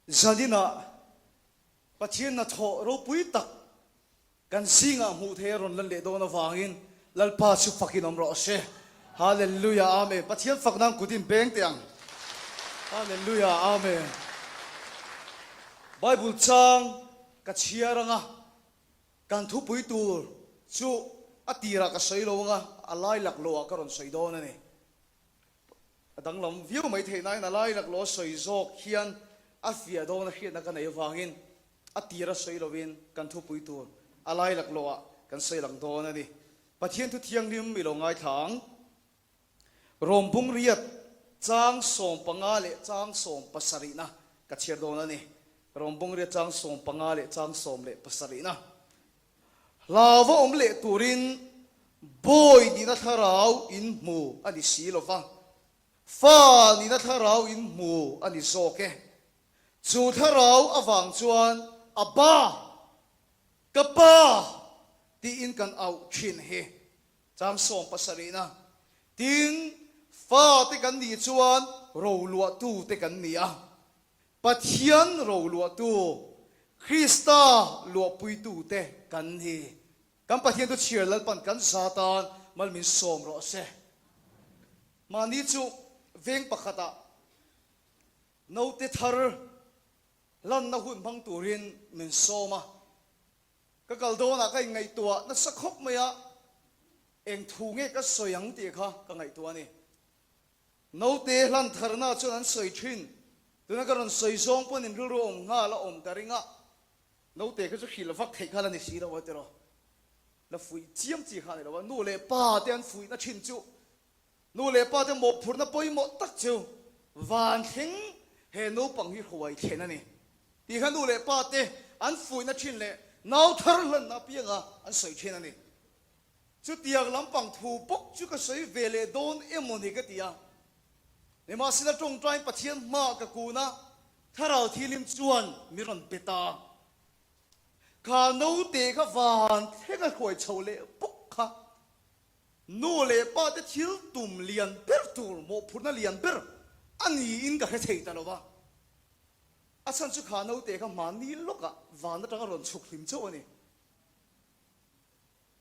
Zadina Patien na tho ro pui tak kan singa mu the ron lan le do na wangin lalpa su fakin om ro se hallelujah amen patien faknang kutin beng tiang hallelujah amen Bible chang ka chiaranga kan thu pui tur chu atira ka soilo nga alai lak lo ka ron soido na ni adang lam view mai the nai na lai lak lo soi jok hian afia do na khian na kan ei wangin atira soilovin kan thu pui tur alai lak lo kan seilang do na ni pathian thu thiang lim mi lo ngai thang rompung riat chang som pangale chang som pasari na ka chiar do na ni rompung riat chang som pangale chang som le pasari na lawa om le turin boy ni na tharau in mu ani silova fa ni na tharau in mu ani soke chu tharau awang chuan aba kapa ti in kan au khin he chang som pasari na ting fa te kan ni chuan ro lua tu te kan ni a pathian ro lua tu Krista lua pui tu te kan hi kan pathian tu chiar lal pan kan satan mal min som ro se mani chu veng pakhata no te thar lan na hun bang turin min soma ka kaldo na kai ngai tua na sakhop maya eng thu nge ka soyang ti kha ka ngai tua ni no te lan tharna chuan soi thin tuna ka ron soi song pon in ru om nga la om taringa no te ka chu khil vak thei khala ni si la wa te ro la fui chiam chi kha ni lo nu le pa ten fui na thin chu nu le pa te mo phur na poi mo tak chu van thing he no pang hi khowai the na ni ti kha nu le pa te an fui na thin le nau thar lan na pianga an soi the na ni chu tiak lampang thu pok chu ka soi vele don emoni ka tia ne ma sina tong trai pathian ma ka kuna tharau thilim chuan miron peta kha no te kha van the ka khoi chole pok kha no le pa te thil tum lian per tur mo phurna lian per ani in ka thei ta lo ba asan chu kha no te kha mani loka van na tang ron chuk hlim chu ani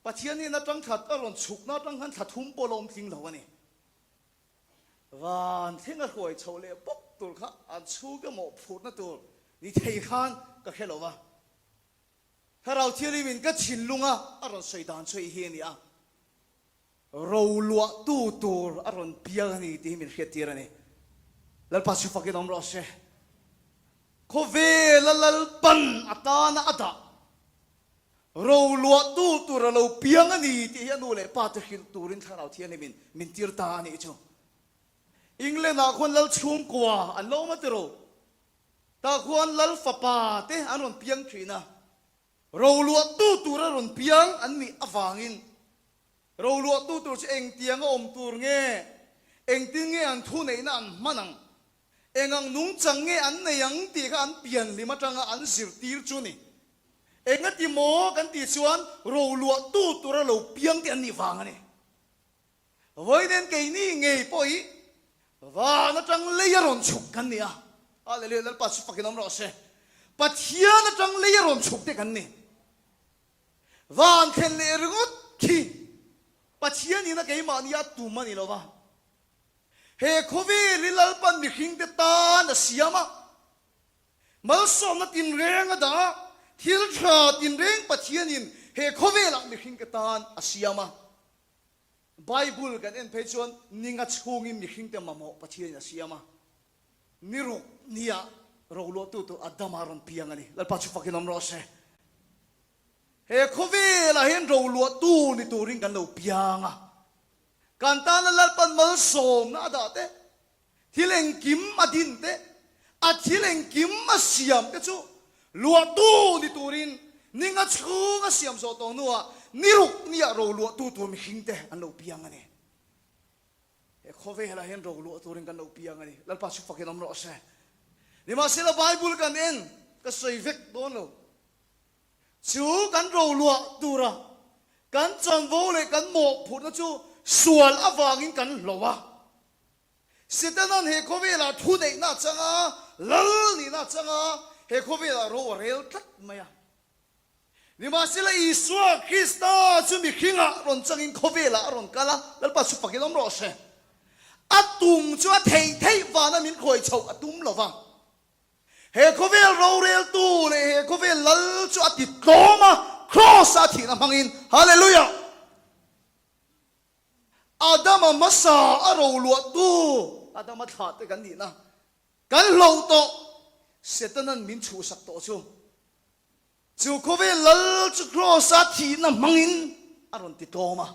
pathian ni na tang that ron chuk na tang han thathum polom thing lo ani van thenga khoi chole pok tur kha an chu ka mo phut na tur ni thei khan ka khelo wa tharau thili min ka chin lunga aron soidan choi hi ni a ro lua tu tur aron piang ni ti min khetir ani lal pasu fakin om ro se ko ve lal pan atana ada ro lua tu tur lo piang ani ti anu le pa te khil turin tharau thiani min tir ta ani chu England na khon lal chum kwa an lo ma tero ta khon lal fa pa te anon piang thina ro lua tu tur aron piang an ni awangin ro lua tu tur che eng tiang om tur nge eng ting nge an thu nei na an manang engang nung chang nge an nei ang ti ka an pian lima tanga an sir tir chu ni enga ti mo kan ti chuan ro lua tu tur lo piang ti an ni wang ani voi den ke ni nge poi và nó trăng lấy ròn chụp cái này à lấy bắt chụp cái nón rõ se bắt hiền nó trăng lấy ròn chụp cái này và anh khen lấy rốt khi bắt hiền như nó cái mà như tụ mà như lo va he khovi lilal pan mi khing te ta na siama mal som na tin reng ada thil tha tin reng bắt hiền in he khovi la mi khing ke ta asiama Bible kan en pechon ninga chhungim ni khingte mamo pathian asiama niru nia rolo tu adamaron piangani lal pachu fakinom rose he khovi la hen rolo tu ni turing kan lo pianga kan ta lal pan mal som na adate thileng kim adin te a thileng kim asiam te chu lo tu ni turin ninga chhunga siam so to nuwa niruk nia ro lu tu mi hingte an lo piang ani e khove la hen ro lu tu ring kan lo piang ani lal pa chu fakin om ro se ni ma se la bible kan en ka sei vek don lo chu kan ro lu tu ra kan cham vo le kan mo phut na chu sual awangin kan lo wa sitanan he khove la thu dei na changa lal ni na changa he khobe la ro rel tat maya ni ma sila iswa krista chu mi khinga ron changin khobe la ron kala lal pa su pakinom ro se atum chu a thei wa na min khoi chau atum lova he khobe ro rel tu le he khobe lal chu a ti toma cross a thi na mangin hallelujah Adam masa aro luat tu Adam that te kan ni na kan lo to setanan min chu sak to chu ko ve lal chu cross a thi na mangin aron ti toma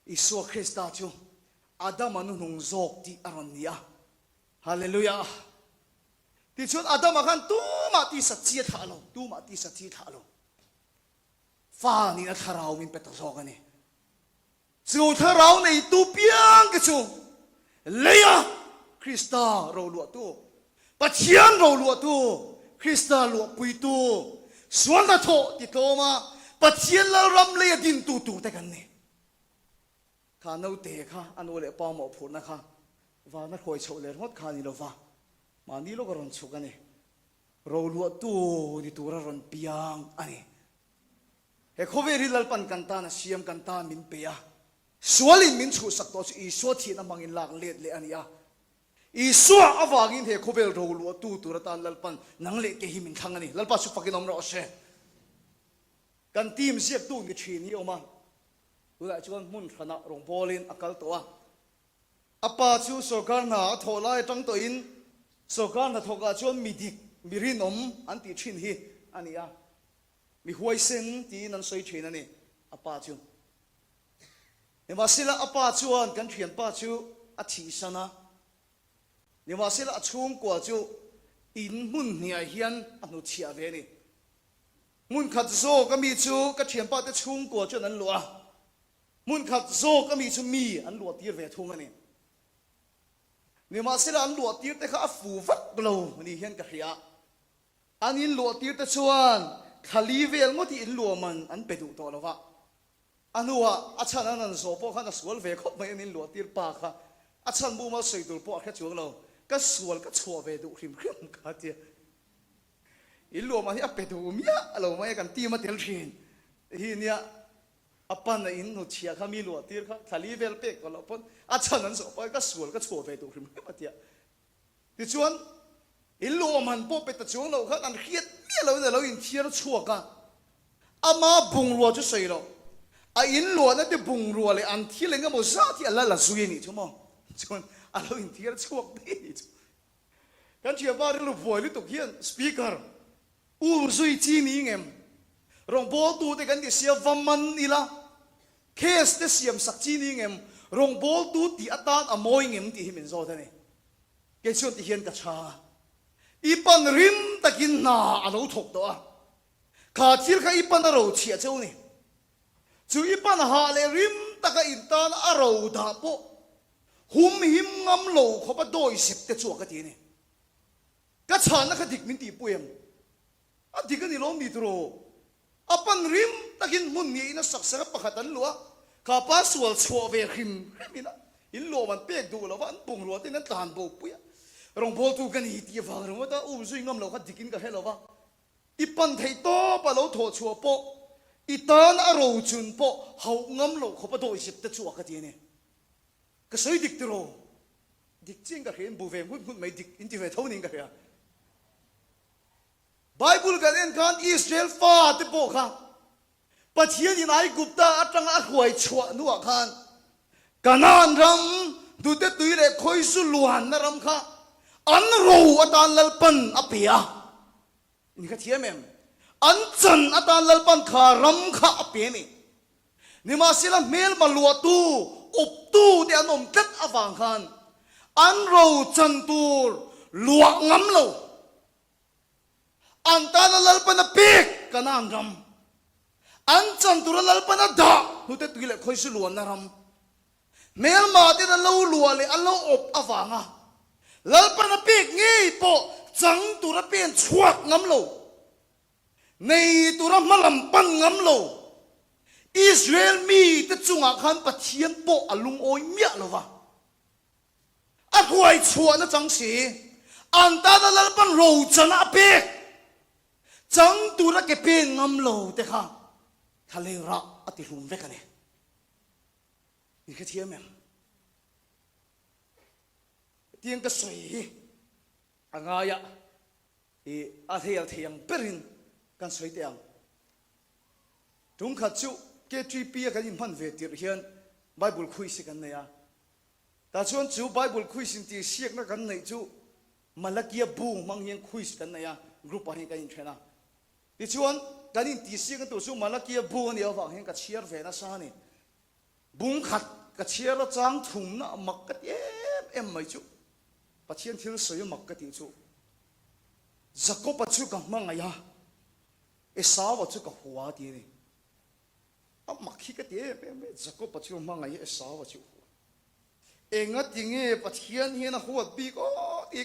Isu Krista chu Adam anu nung zok ti aron nia hallelujah ti chut Adam kan tu ma ti sa chi tha lo tu ma ti sa chi tha lo fa ni na tharau min pe to zok ani chu tharau nei tu piang ke chu leya Krista ro lu tu pathian ro lu tu Krista lu pui tu suan da tho ti toma pathian la ram le din tu te kan ni kha no te kha anu le pa mo phur na kha wa na khoi chho le ngot kha ni lo wa ma ni lo ron chu kan ni ro lu tu ni tu ra ron piang ani he khoveri lal pan kan ta na siam kan ta min pe ya sualin min chu sak to I so thi na mangin lak let le ania I so awangin he khovel ro lu tu tu ra tan lalpan nang le ke himin thang ani lalpa su pakinom ro se kan tim siak tu ngi thi ni oma ula chuan mun thana rong bolin akal to a apa chu sokar na tholai tang to in sokar na thoka chuan midik mirinom anti thin hi ania mi huai sen ti nan soi thin ani apa chu ni masila apa chuan kan thian pa chu a thi sana ni masila achung kwa chu in mun nia hian anu thia ve ni mun khat zo ka mi chu ka thian pa te chung kwa chu nan lua mun khat zo ka mi chu mi an lua tir ve thung ani ni masila an lua tir te kha fu vak glo ni hian ka hria an in lua tir te chuan khali vel mo ti in lua man an pedu to lova anua achana nan so po khana sual ve khop mai nin lo tir pa kha achan bu ma sei tur po kha chuang lo ka sual ka chho ve du hrim hrim kha ti in lo ma hi ape du mia alo mai kan ti ma tel thin hi nia apan in no chia kha mi lo tir kha thali vel pe ko lo pon achan nan so po ka sual ka chho ve du hrim hrim ti ti chuan in lo man po pe ta chuang lo kha an khiat mi lo in thiar chhuak ka ama bung lo chu sei lo a in lo na te bung ro le an thi le nga mo sa ti ala la zui ni chumo chon alo in thiar chuak ni kan chia ba ru voi lu to hian speaker u zui chi ni ngem rong bo tu te kan ti sia vaman ni la case te siam sak chi ni ngem rong bo tu ti atan a moi ngem ti himin zo ta ni ke chon ti hian ka cha ipan rim takin na alo thok to a kha thil kha ipan ro chia cheu ni chu ipan ha le rim taka intan aro da po hum him ngam lo kho pa doi sep te chu ka ti ni ka chan na ka dik min ti puem a dik ni lom ni tro apan rim takin mun ni na sak sa pakhatan lua ka pa sual chho ve him mina in lo man pek du lo wan pung lo tin tan bo puya rong bol tu kan hi ti wa ro ta u zui ngam lo kha dikin ka helo wa ipan thei to pa lo tho chu po itan aro chun po hau ngam lo khopa do sip te chu ka ti ne ka soi dik tro dik ching ka hen bu ve mun mai dik in ti ve thau ning ka ya bible kan en kan Israel fa te po kha pathian in ai gupta atang a khoi chwa nu a khan kanan ram du te tuile khoi su luan na ram kha an ro atan lalpan apia ni ka thiam em an chan atan lalpan kha ram kha ape ni nima sila mel malua tu up tu de anom tat awang khan an ro chan tur luak ngam lo an tan lalpan pek kanan ram an chan tur lalpan da hu te tuile khoi su luan na ram mel ma te na lo lua le an lo op awanga lalpan pek ngei po chang tur pen chuak ngam lo nei tura malam pan ngam lo Israel mi te chunga khan pathian po alung oi mia lova a huai chua na chang si อันตาดลปันโรจันอาเปกจังตุระเกเป็นงำโลเตค่ะทะเลรักอติหุ่นเวกันเนี่ยนี่แค่เทียมเองเตียงก็สวยอ่างายะอาเทียเทียงเปรินกันสวยเตียงทุงขัดจุเกจีปีกันยินพันเวทีเฮียนไบเบิลคุยสิกันเนี่ยแต่ชวนจูไบเบิลคุยสิที่เสียกนักกันในจูมาลักยาบูมังเฮียนคุยสิกันเนี่ยกรุ๊ปอะไรกันยินเทนะที่ชวนกันยินที่เสียกันตัวจูมาลักยาบูเนี่ยว่าเฮียนกับเชียร์เวนัสานี่บุ้งขัดกับเชียร์ละจังถุงนะมักกัดเอ็มไม่จูปัจเจียนที่เราสวยมักกัดจูจะก็ปัจจุกันมังไงฮะสาวจูกับหัวดีนี่มักขี้กัดจะก็ปัจจุมังไงสาวจูเองก็จริงปัจเจียนเฮียนะหัวบีก็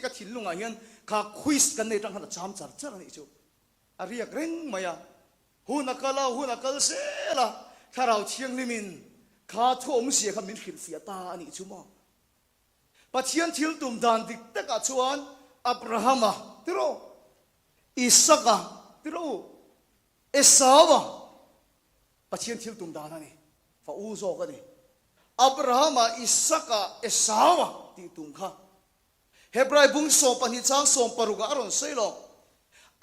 ก็ถิ่นลุงไงเฮียนข้าคุยกันในจังหันจามจัดจัดนี่จูเรียกเร่งมา呀หุ่นนักเล่าหุ่นนักเสละถ้าเราเชียงลิมินข้าทุ่มเสียขมิ้นขินเสียตาอันนี้จูมั้งปัจเจียนทิลตุมดานดิตะกัจวนอับราฮัมติโรอิสกะติโรเอสาวะปัจเจียนทิลตุมดานนี่ฟ้าอูโซกันนี่อับราฮัมอิสกะเอสาวะติตุมข้าเฮบรายบุงโซปันิจางโซปารุกะอรอนเซโล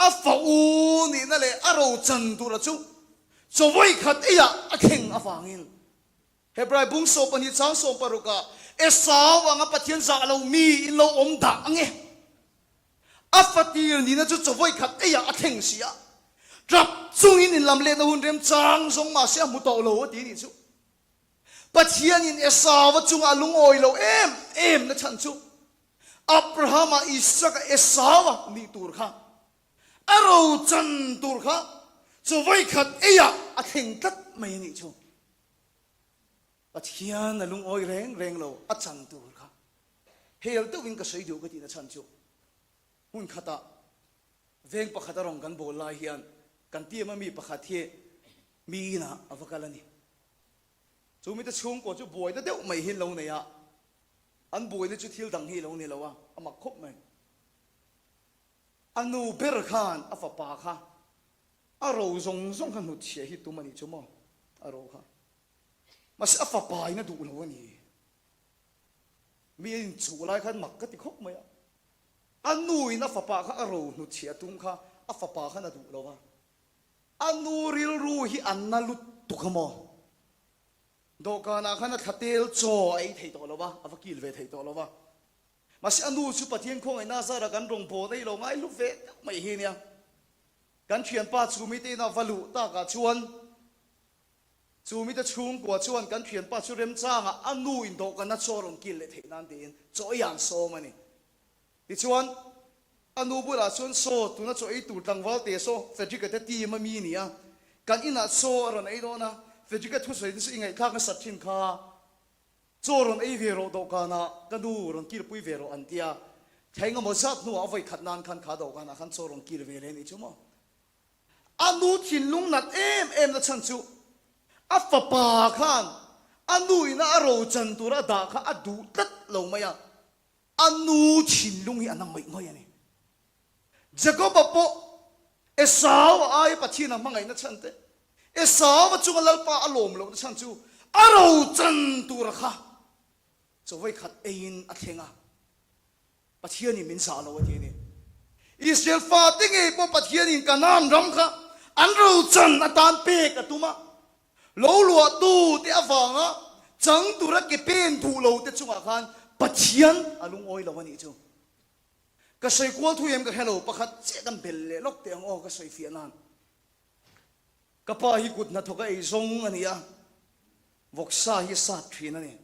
อัฟฟ้าอูนี่นั่นแหละอารมณ์จันตุระจูโซไว้ขัดเอียอเข่งอฟังอินเฮบรายบุงโซปันิจางโซปารุกะเอสาวะงับปัจเจียนจากเรามีอินเราอมดังเงี้ยอัฟตีนี่นะจูไว้ขัดเอียอเข่งเสียรับจุงอินลำเล่นหุ่นเรียมจางทรงมาเสียมุตโตโลดีนี่จูปัจเจียนอินเอสาวะจุงอาลุงโอยโลเอ็มนะฉันจูอับราฮัมอิสกะเอสาวะนี่ตูร์ข้าอารมณ์จันตูร์ข้าจะไว้ขัดเอียอเข่งตัดไม่นี่จูปัจเจียนนะลุงโอยแรงโลอาจันตูร์ข้าเฮลตัววินก็สวยดูก็ดีนะฉันจูหุ่นขัดอะเวงปะขัดรองกันโบลายเฮียนกันเตี้ยมันมีปะขัดเทียมีนะอวกาลนี่จูมีแต่ช่วงก่อนจูบวยแต่เดี๋ยวไม่เห็นเราเนี่ยอันบวยนี่จูทิลดังเฮเราเนี่ยเราวะอามาคบไหมอันนูเบอร์ขานอัฟปาค่ะอารมณ์ทรงกันหนุดเชียฮิตุมันนี่จูมั้งอารมณ์ค่ะมาสิอัฟปาอินะดูเราวะนี่มีจูอะไรขันมักก็ติคบไหมอันนูอินะอัฟปาค่ะอารมณ์หนุดเชียตุงค่ะอัฟปาค่ะนะดูเราวะอันนูริลรูฮิอันนัลุตุขโมดอกานาขันทัดเตลโจไอเทตัวเราวะอัฟกิลเวเทตัวเราวะมาสิอันนู้สุปะเทียงคงไอ้น่าซาระกันรงโพได้ลงไอ้ลูกเวทไม่เห็นเนี่ยกันเขียนป้าชูมิเตน่าวัลุตากาชวนชูมิเตชุงกว่าชวนกันเขียนป้าชูเรมจ้างอันนู้อินโดกันนัดโซรงกินเลยเทนันเดียนโจยันโซมันนี่ดิชวนอันนู้บุราชวนโซตัวนัดโจไอตูดังวอลเตโซเฟจิกเตตีมามีเนี่ยกันอินาโซอะไรไอ้โดนะเฟจิกทุสเรนสิไงข้ากันสัตว์ชินข้าโจรนไอเวโรดอกานะกันดูรนกิลปุยเวโรอันเตียใช้งามสัตว์นัวเอาไว้ขัดนานขันขาดอกานะขันโจรนกิลเวเลนี่ชั่วโมงอันนู้ถิ่นลุงนัดเอ็มนะฉันจูอัฟปาขันอันนู้อินาโรจันตุระดาข้าอดูตัดลงมายังอันนู้ถิ่นลุงอันนั้นไม่นี่จะก็บอกเอสาวไอ้ปัจจินามังไงนะฉันเตเอสาวจุงลัลปาอารมณ์ลงนะฉันจูอารมณ์จันตุระข้าจะไว้ขัดเองอัดเฮงอ่ะปัจเจียนี่มินสาโลวะทีนี่อิสราเอลฟาติงเอปปัจเจียนี่กันน้ำรำค่ะอันรู้จันอัตานเปกอะตุมาโลลัวตูเตะฟังอ่ะจังตุระเกเป็นถูโลเตจุงอาคารปัจเจียนอลุงโอยละวันนี้จูก็ใส่กวลทุยมกับเฮโลประคัดเจกันเบลเล่ลกเตียงโอก็ใส่เฟียนันก็ป้าฮิกุดนัทก็ไอซงอันนี้อ่ะวกซาฮิสัตรีนั่นเอง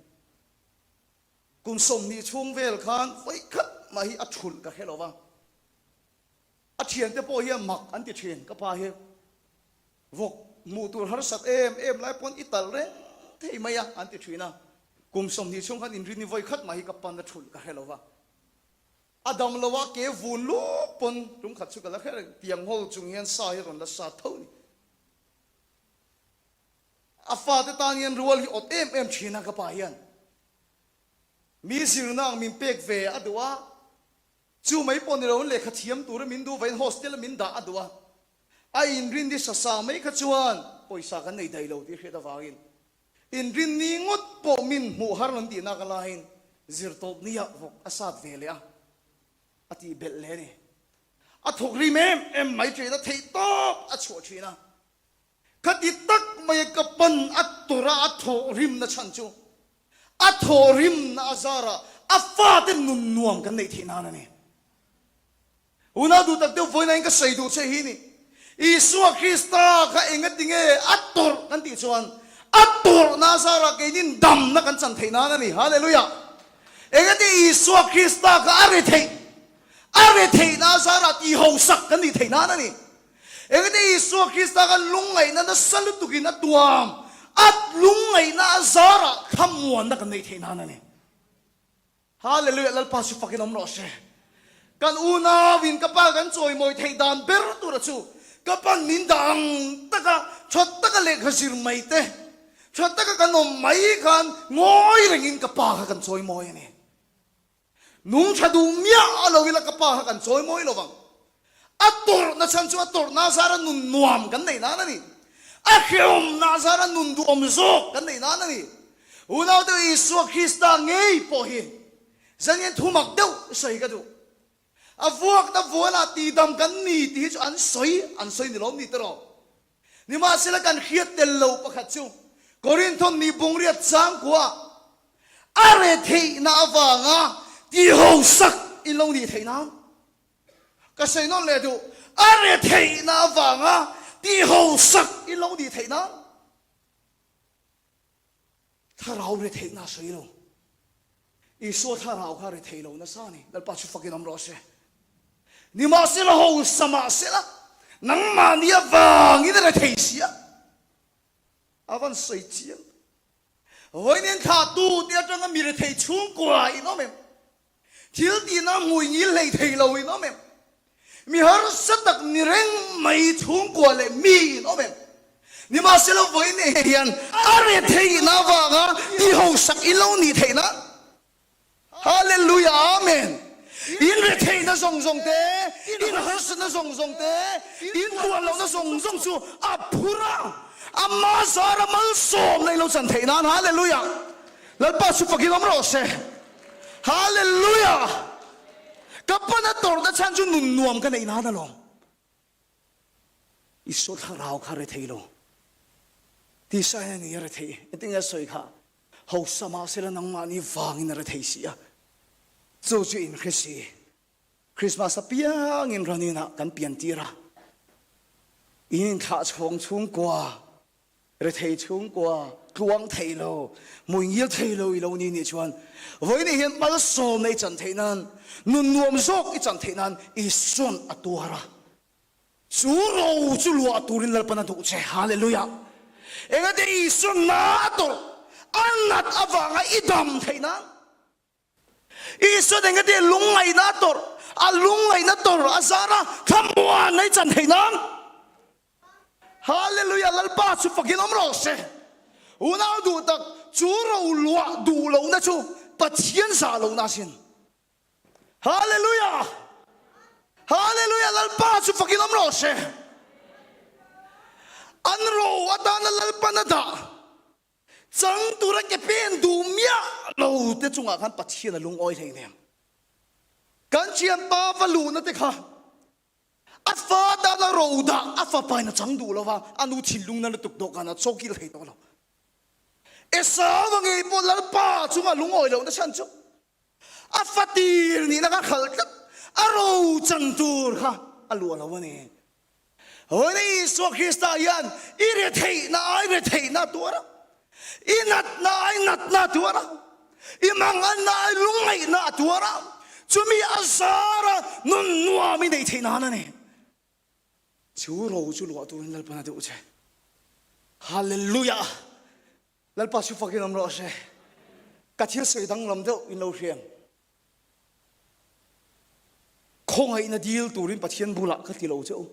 กุมสมนี่ช่วงเวลคันไว้คัดมาฮิอัดชุนกับเฮโลว่าอัดเทียนแต่พอเฮียมักอันติเทียนก็พาเฮียวกมูตัวฮาร์สัตเอ็มไล่ปนอิตาลีเที่ไม่ยะอันติเทียนะกุมสมนี่ช่วงคันอินรินีไว้คัดมาฮิกับปันอัดชุนกับเฮโลว่าอดัมละว่าเกวุ่นลูกปนรุมขัดสุกันแล้วแค่เตียงโฮจุงเฮียนซาฮิรอนละซาเท่านี้อาฟาเตตานียนรัวลิอดเอ็มชีนักกบายันมีสิ่งนั่งมีเป็กเวอดัว chu mai pon ro le kha thiam tur min du vain hostel min da adwa a in rin di sa sa mai kha chuan poisa kan nei dai lo ti kheta wangin in rin ni ngot po min mu har non ti na ka lain zir top ni ya vok asat vele a ati bel le ni a thok ri mem em mai tre na thei top a chu thina khati tak mai ka pan atura a tho rim na chan chu a tho rim na azara a fa te nun nuam kan nei thina na ni una du tak te voi na ka sei du che hi ni Isu Krista ka ingat dinge atur kan ti chuan atur nazara ke nin dam na kan chan theina na ni hallelujah engati Isu Krista ka are thei nazara ti ho sak kan ni theina na ni engati Isu Krista ka lungai na salu tukin na tuam at lungai na azara khamwan na kan nei theina na ni hallelujah lal pa su fakin om ro se kan una win kapal kan choi moi thei dan ber tu ra chu kapan mindang taka chot taka le khasir mai te chot taka kanom mai kan ngoi rengin kapa kan choi moi ni nung chadu mia alo wila kapa kan choi moi lo bang ator na chan chu ator na sara nun nuam kan nei na ni akhiom na sara nun du om zo kan nei na ni unaw de Isu Krista ngei po hi zangen thumak deu sai ka du avuak na vola ti dam kan ni ti chu an soi ni lom ni tro ni ma sila kan khiat tel lo pakhat chu korinthon ni bungriat chang kwa are thei na awanga ti ho sak ilong ni theina ka sei non le du are thei na awanga ti ho sak ilong ni theina tharau re thei na soi lo iso tharau kha re thei lo na sa ni dal pa chu fakin am ro se ni ma sila ho sama sila nang ma ni awang ni re thei sia avan soi chiang hoi nen kha tu tia tang mi re thei chung kwa i no mem thil ti na ngui ni le thei lo i no mem mi har satak ni reng mai chung kwa le mi no mem ni ma sila voi ne hian are thei na wa ga ti ho sak i lo ni thei na hallelujah amen in re thei na song song te in has na song song te in tuan lo na song song chu apura amma sara mal som nei lo chan thei na hallelujah lal pa su pakin om ro se hallelujah kapana tor da chan chu nun nuam ka nei na da lo iso tharau kha re thei lo ti sa ni re thei etinga soi kha ho sama sela nang ma ni wang in re thei sia zo chu in khisi Christmas apiang in ranina kan pian tira in kha chong chung kwa re thei chung kwa tuang thei lo muingil thei lo i lo ni ni chuan voi ni hian mal som nei chan thei nan nun nuam zok i chan thei nan i son atuara chu ro chu lu aturin lal pana du che hallelujah enga de i son na ator annat awanga idam thei nan iso denga de lungai na tor alungai na tor azara thamwa nei chan theinan hallelujah lalpa chu fakin om ro se una du tak chu ro lua du lo na chu pathian sa lo na sin hallelujah hallelujah lalpa chu fakin om ro se an ro adana lalpa na da chang tura ke pen du mia lo te chunga khan pathian a lung oi thei nem kan chiam pa valu na te kha afa da la ro da afa pa na chang du lo wa anu thilung na tuk dok kana chokil thei to lo esa wa nge po lal pa chunga lung oi lo na chan chu afa tir ni na ka khal tat aro chang tur kha alu lo wa ne hoi ni so Krista yan ire thei na tura inat na tuara imangan na lungai na tuara chumi azara nun nuami nei theina na ne churo chu lo tu lal pana de uche hallelujah lal pa chu fakin am ro se ka thil sei dang lam de in lo hian khong ai na dil turin pathian bula ka ti lo chu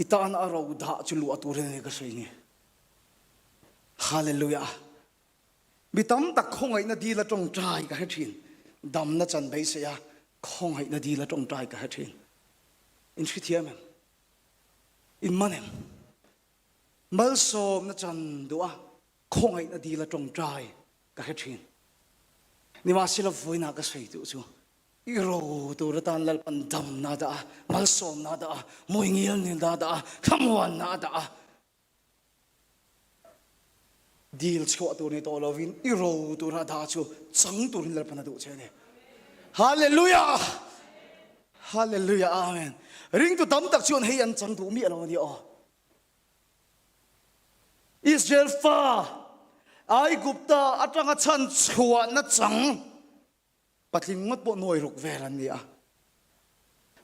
itan aro da chu lo turin ne ka sei ni hallelujah bitam tak khong ai na di la tong trai ka hethin dam na chan bai se ya không hay là đi là trong trai cả hết trên in khi thiam em in man em mal som na chan dua không hay là đi là trong trai cả hết trên ni mà sẽ là vui na cái say tu chu iro tu ra tan lal pan dam na da mal som na da moi ngil ni da khamwan na da deal chua tu ni to lovin iro tu ra da chu chang tu rin lal pan du che ne hallelujah hallelujah amen ring tu tam tak chuan hei an chang tu mi alo ni o Israel fa ai gupta atanga chan chua na chang patling ngot bo noi ruk velan ni a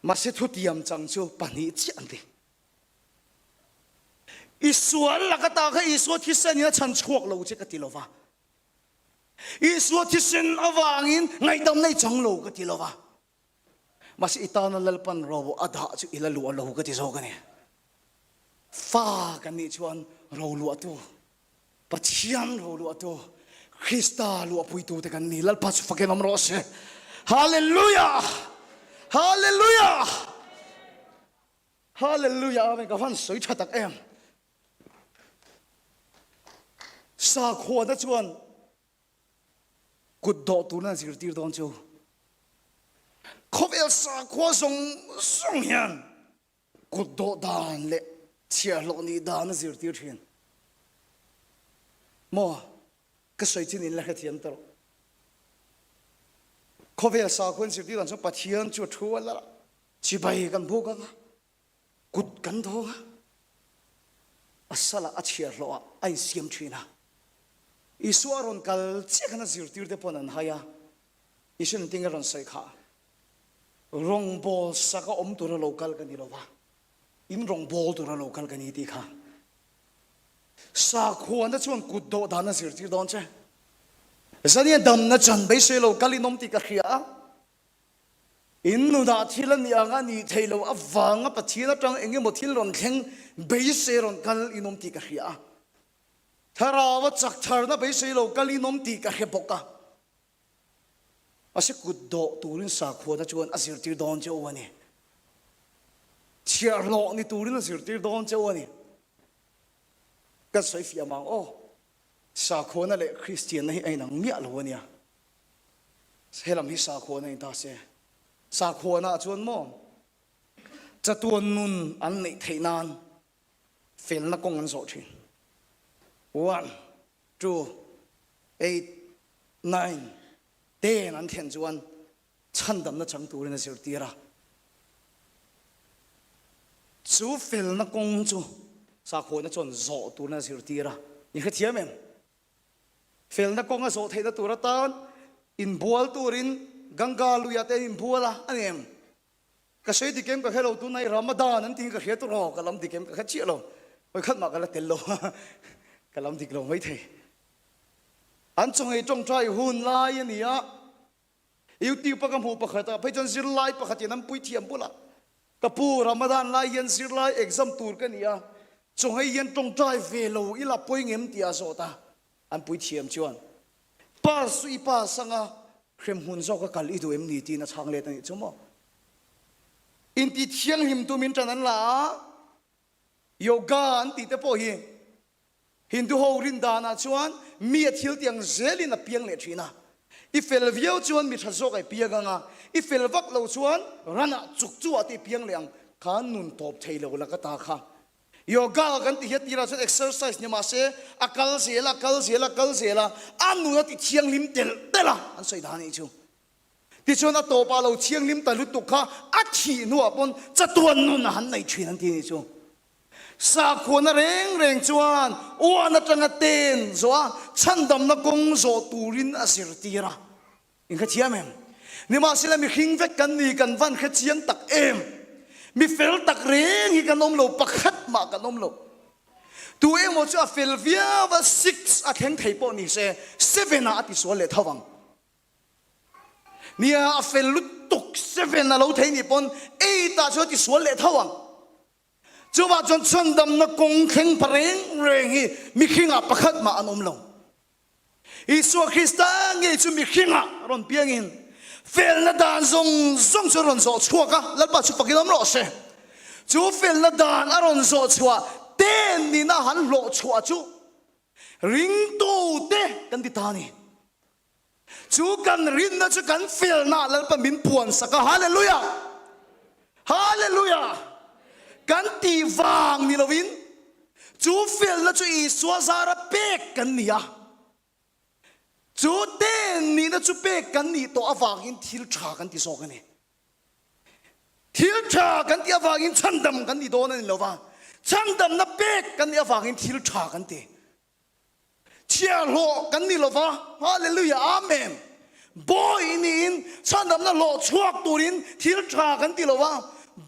ma se thu tiam chang chu pani chi an ti isual la ka ta kha isu thi san ya chan chuak lo che ka ti lo wa isu thi sen awangin ngai dam nei chang lo ka ti lo wa ma se itana lalpan ro adha chu ilalu lo ka ti zo ka ni fa kan ni chuan ro lu atu pathian ro lu atu Krista lu apui tu te kan ni lal pas faken am rose hallelujah hallelujah hallelujah amen ka van soi thatak em sa kho da chuan kut do tu na zir tir don chu khovel sa kho song hian kut do dan le chia lo ni dan zir tir thin mo cái sợi chín in là cái thiền tao, có vẻ sao quân sự đi làm sao bắt thiền chuột thua là, chỉ bayกันพวกกันกุดกันท้อasal achia lo ai siam thina isuaron kal chekana zirtir de ponan haya isun tingaron sai kha rong bol saka om tura local kan ilova in rong bol tura local kan ti kha sa khuan da chuan kut do dana zirtir don che zani dam na chan bai se lo kalinom ti ka khia in nu da thilan ni anga ni thailo awanga pathina tang enge mo thil ron thleng bai se ron kal inom ti ka khia tharawa chak tharna bai se lo kalinom ti ka khe boka ase kut do turin sa khuan da chuan azirtir don che wani chiar lo ni turin azirtir don che wani ka sai fi amang o sa khona le christian nei ai nang mi alo nia helam hi sa khona in ta se sa khona chuan mo chatuan nun an nei theinan fel na kong an zo thin 1 2 8 9 10 an thian chuan chandam na chang turin a zir tira chu fel na kong chu sa khona chon zo tu na zir tira ni kha thiam em fel na kong a zo theida tura tan in bual turin ganga luya te in buala anem ka sei dikem ka hello tu nai ramadan an ting ka he tu ro ka lam dikem ka chi lo oi khat ma ka la tel lo ka lam dik lo mai the an chung ei tong trai hun lai ania youtube pa kam hu pa khata phai chon zir lai pa khati nam pui thiam bula ka pu ramadan lai yen zir lai exam tur ka nia chung ei yen tong trai ve lo ila poi ngem tia zo ta an pui thiam chuan pa sui pa sanga khrem hun zo ka kal i du em ni ti na chang le tani chumo in ti thiang him tu min tan an la yoga an ti te po hi hindu ho rin da na chuan mi a thil tiang zelin a piang le thina i fel viau chuan mi tha zo kai pianga nga i fel vak lo chuan rana chuk chu ati piang leang kan nun top thailo la ka ta kha yoga kan ti het tira chuan exercise ni ma se akal zela anu na ti thiang lim tel tela an sai da ni chu ti chuan a to pa lo thiang lim ta lu tu kha a thi nu apon chatuan nu na han nei thin an ti ni chu sa khona reng chuan oana tanga ten zoa chandam na kong zo turin asir tira in kha thiam em ni ma sila mi hing vet kan ni kan van kha chiang tak em mi fel tak reng hi kan om lo pakhat ma kan om lo tu em mo cha fel via va 6 a theng thei po ni se 7 a ti so le thawang nia a fel lu tuk 7 a lo thei ni pon 8 a cho ti so le thawang chu ba chon chandam na kong kheng pareng reng hi mi khinga pakhat ma anom lo isu Krista nge chu mi khinga ron piangin fel na dan zong cho ron zo chua ka lal pa chu pakilam lo se chu fel na dan aron zo chua ten ni na han lo chua chu ring to te kan ti ta ni chu kan rin na chu kan fel na lal pa min puan saka hallelujah hallelujah kan ti wang ni lovin chu fel na chu i swa zara pek kan ni ya chú tên ni na chú pe kan ni to awangin thil tha kan ti so kan ni thil tha kan ti awangin chandam kan ni do na ni lova chandam na pe kan ni awangin thil tha kan ti chia lo kan ni lova hallelujah amen boy ni in chandam na lo chuak turin thil tha kan ti lova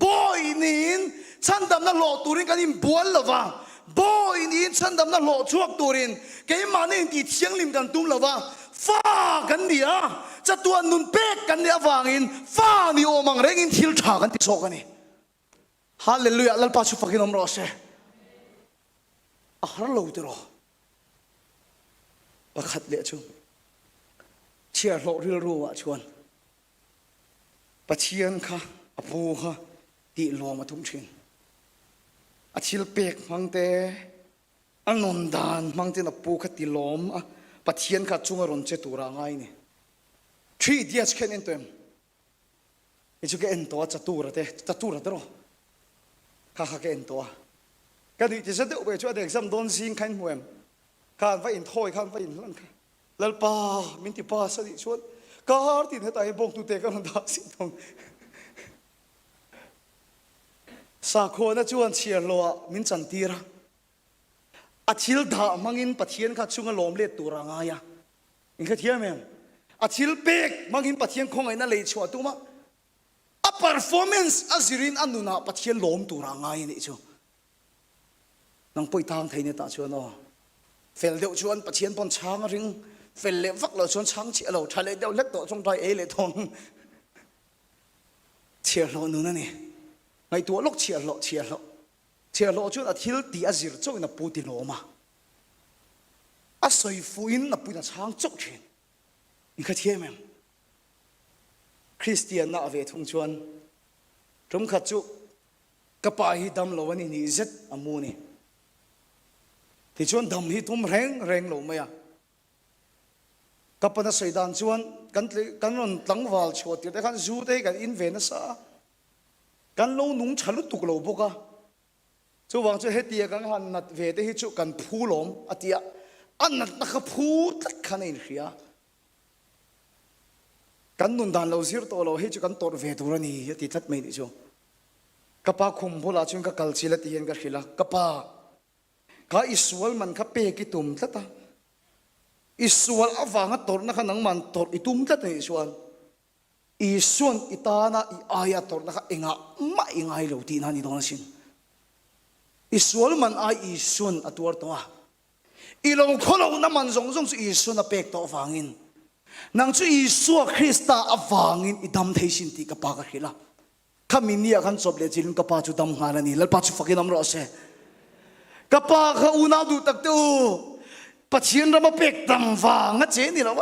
boy ni in chandam na lo turin kan in bual lova boy ni in chandam na lo chuak turin ke mane ti thiang lim kan tum lova pha kan dia cha tuan nun pek kan dia wangin pha ni omang reng in thil tha kan ti so kan ni hallelujah lal pa chu fakin om ro se a har lo te ro pakhat le chu chia lo ril ru wa chuan pachian kha apu kha ti lo ma thum thin a thil pek mangte anon dan mangte na pu kha ti lom a pathian kha chunga ron che tura ngai ni 3 dias khen en tem ichu ke en to cha tura te ro kha kha ke en to ka ni ti se de we chu de exam don sing khan muem kan va in thoi kan va in lan kha lal pa min ti pa sa di chuan kar ti ne tai bok tu te ka ron da si thong sa kho na chuan chiar lo min chan tira a thil da mangin pathian kha chunga lom le tura nga ya in kha thiam em a thil pek mangin pathian khongai na le chwa tuma a performance azirin anuna pathian lom tura nga ni chu nang poi tang theine ta chu no fel deuh chuan pathian pon chang ring fel le vak lo chuan chang chi lo thale deuh lek to chong tai e le thong chiar lo nu na ni ngai tu lok chiar lo chia lo chu a thil ti azir chau na pu ti lo ma a soi fuin na pu na chang chok thin in kha thiam em christian na ave thung chuan rum kha chu ka pa hi dam lo ani ni zet amu ni ti chuan dam hi tum reng lo ma ya ka pa na saidan chuan kan ron tlangwal chho ti te khan zu te kan in ve na sa kan lo nung chalu tuk lo boka chu wang chu hetia kan han nat ve te hi chu kan phulom atia annat na kha phu tak khanein hria kan nun dan lo zir to lo hi chu kan tor ve tur ani ti that mai ni chu kapa khum bola chung ka kal chila ti hen ka khila kapa ka iswal man kha pe ki tum tata iswal awanga tor na kha nang man tor itum tat ni chuan isuan itana I aya tor na kha enga ma ingai lo ti na ni don sin iswal man ai isun atuar to ilong kholo na man zong zong isun na pek to wangin nang chu isu Krista awangin idam theisin ti ka pa ka khila khaminia khan chob le jilin ka pa chu dam ngala ni lal pa chu fakin am ro se ka pa kha una du tak tu pathian rama pek dam wanga che ni lo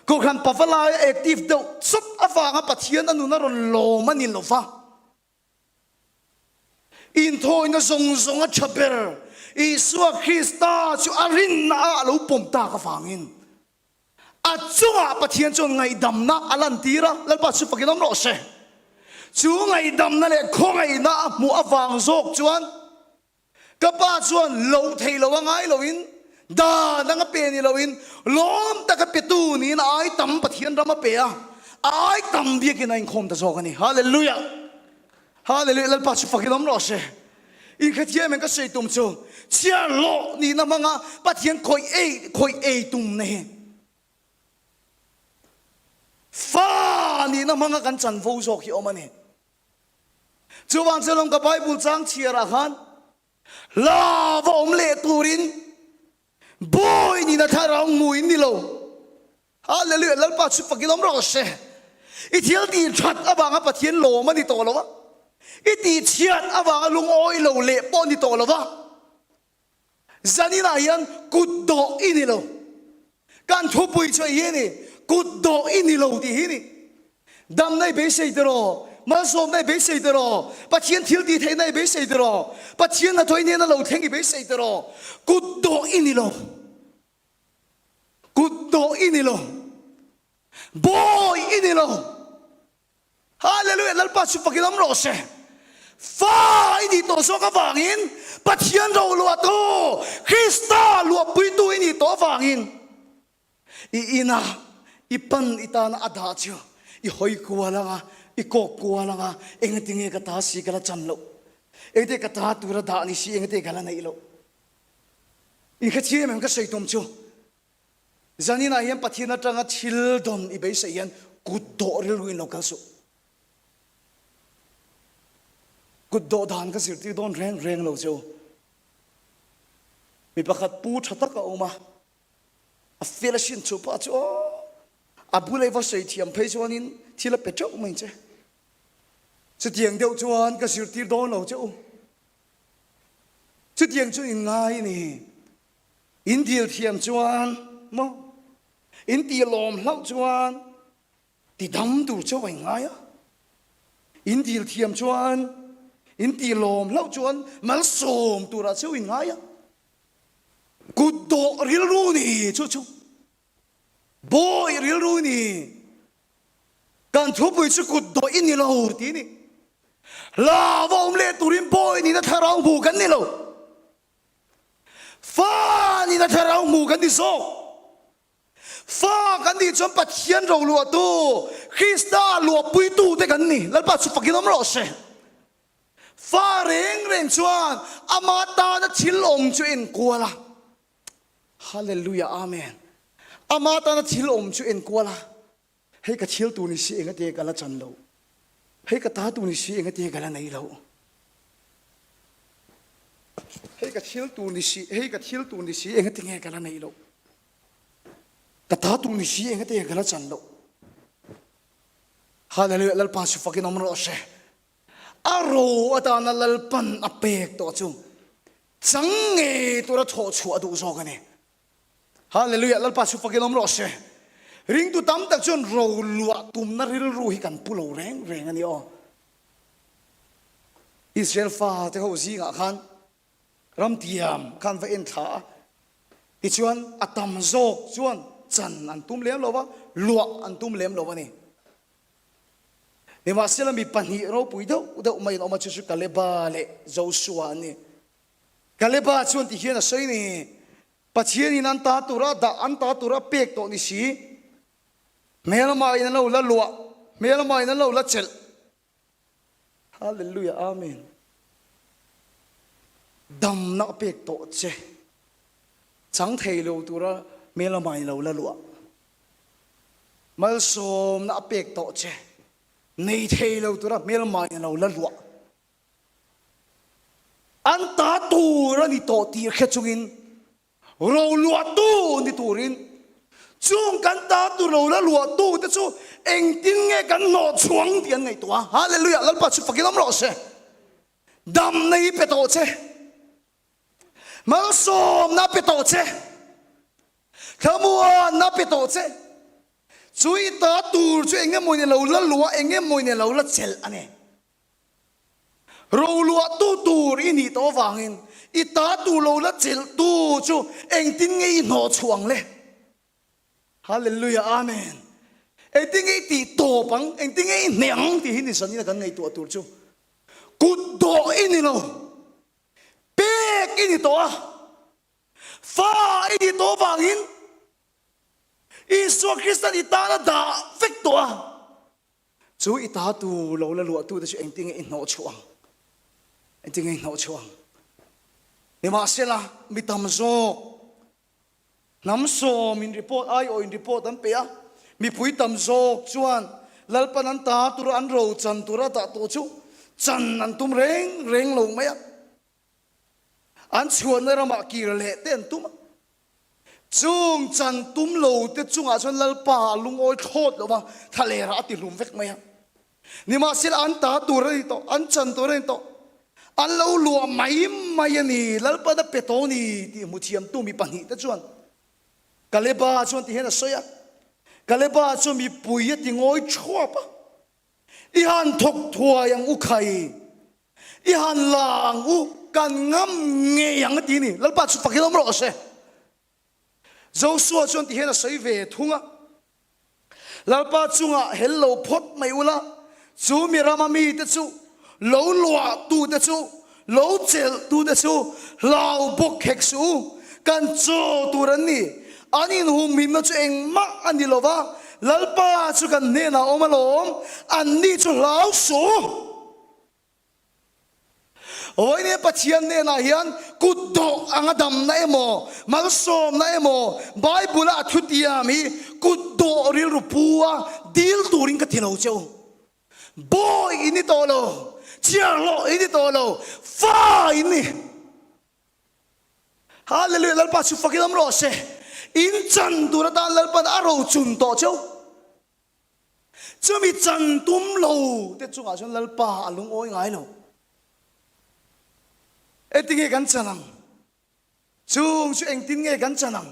ko khan pa fala active do sup awanga pathian anu na ron lo manin lo fa in thôi na zong a chaper Isua Krista chu arin na lo pom ta ka fangin a chunga pathian chon ngai dam na alan tira lal pa chu pakinam ro se chu ngai dam na le khongai na mu awang zok chuan ka pa chuan lo thei lo ngai lo in da na nga pe ni lo in lom ta ka petu ni na ai tam pathian rama pe a ai tam bi ki na in khom ta zok ani hallelujah hallelujah lal pa chu pakinam ro se in khathia men ka sei tum chu chia lo ni na manga pathian khoi e tum ne fa ni na manga kan chan vo zo khi omani chu wang chelong ka bible chang chia ra khan la vom le turin boy ni na tharang mui ni lo hallelujah lal pa chu pakilom ro se I thial ti that abanga pathian lo mani to lo wa iti chiat awang lung oi lo le po ni to lo wa zanina yan kuddo inilo kan thupui choi yeni kuddo inilo ti hini đam này bế xây đó mà xóm này bế xây đó bắt chiến thiếu đi thế này bế xây đó bắt chiến là thôi nên là lâu thế này bế xây đó cút độ in lo cút độ in lo boy in lo hallelujah lal pa su pakilam ro se fa ini to so ka wangin bắt chiến rồi lo to Krista lo pui tu ini to wangin ina ipan itana adha chu I hoi kuala I kok kuala engetinge kata si kala chanlo ete kata tura da ni si engete kala nei lo I khachi mem ka seitom chu zanina yem pathina tanga thil don I be seian kuddo rilwin lo kalsu kuddo dan ka sirti don reng lo chu mi pakhat pu thataka oma a felashin chu pa chu abu lei va sei thiam phei chuanin thila pecho mai che chu tiang deuh chuan ka sir tir don lo chu chu tiang chu in ngai ni in dil thiam chuan mo in ti lom hlau chuan ti dam tu chu wai ngai a in dil thiam chuan in ti lom hlau chuan mal som tu ra chu in ngai a kuddo ril ru ni chu boy real runi kan thupui chu kuddo in ni lo ti ni la vom le turin boy ni na tharau bu kan ni lo fa ni na tharau mu kan ni so fa kan ni chom pathian ro lu tu Krista lu pui tu te kan ni lal pa chu pakinom ro se fa reng chuan amata na thilom chu in kuala hallelujah amen amata na thil chu en kwala hei ka thil tu ni si engate kala chanlo hei ka ta tu ni si engate kala nei lo hei ka thil tu ni si engate nge kala nei lo ka ta tu ni si engate kala chanlo hallelujah lal pa su fakin omro se aro atana lal pan apek to chu change tura tho chu adu so kane hallelujah lal pa su fakinom ro se ring tu tam tak chon ro lua tum na ril ru hi kan pulo reng ani o Israel fa te ho zi nga khan ram tiam khan va en tha ti chuan atam zok chuan chan an tum lem lo wa lua an tum lem lo wa ni ma sela mi pani ro pui do mai no ma chu kaleba le Joshua ni kaleba chuan ti hian a sei ni pathian in anta tura da anta tura pek to ni si melma in lo la lua melma in lo la chel hallelujah amen dam na pek to che chang thei lo tura melma in lo la lua mal som na pek to che nei thei lo tura melma in lo la lua anta tura ni to ti khechungin ro lua tu ni turin chung kan ta tu ro la lua tu te chu eng tin nge kan no chuang tian ngai tua hallelujah lal pa chu fakilam ro se dam nei pe to che mal som na pe to che khamua na pe to che chui ta tur chu enge moi ne lo la lua enge moi ne lo la chel ane ro lua tu tur ini to wangin ita tu lo la chil tu chu eng tin ngei no chuang le hallelujah amen eng tin ngei ti to pang eng tin ngei neang ti hin san ni kan ngei tu tur chu kut do ini lo pek ini to fa ini to wangin Isu Kristan ita na da fek to chu ita tu lo la lu tu chu eng tin ngei no chuang eng tin ngei no chuang ni ma sela mitam zo nam so min report ai o in report an pe a mi pui tam zo chuan lalpan an ta tur an ro chan tura ta to chu chan an tum reng lo mai a an chuan ra ma ki le ten tum chung chan tum lo te chung a chuan lalpa lung oi thot lo wa thale ra ti lum vek mai a ni ma sela an ta tur ri to an chan tur ri to an lo lua mai ani lalpa da petoni ti muthiam tu mi pani ta chuan kaleba chuan ti hena soya kaleba chu mi pui ti ngoi chua pa ihan thok thua yang u khai ihan lang u kan ngam nge yang ti ni lalpa chu pakilom ro se Joshua chon ti hena sei ve thunga lalpa chunga hello phot mai ula chu mi ramami te chu lo lua tu te chu lo chel tu te chu lau bok hek su kan cho tu ran ni anin hu min na chu eng ma ani lova lalpa chu kan ne na omalom an ni chu lau su oi ne pathian ne na hian kuddo angadam na emo malsom na emo bible a thutia mi kuddo ril rupua dil turing ka thilo cheu boy ini tolo chiarlo ini tolo fa ini hallelujah lalpa chu fakilam ro se in chan durata lalpan aro chun to cheu chumi chan tum lo te chunga chon lalpa alung oi ngai lo etinge kan chanang chung chu engtin nge kan chanang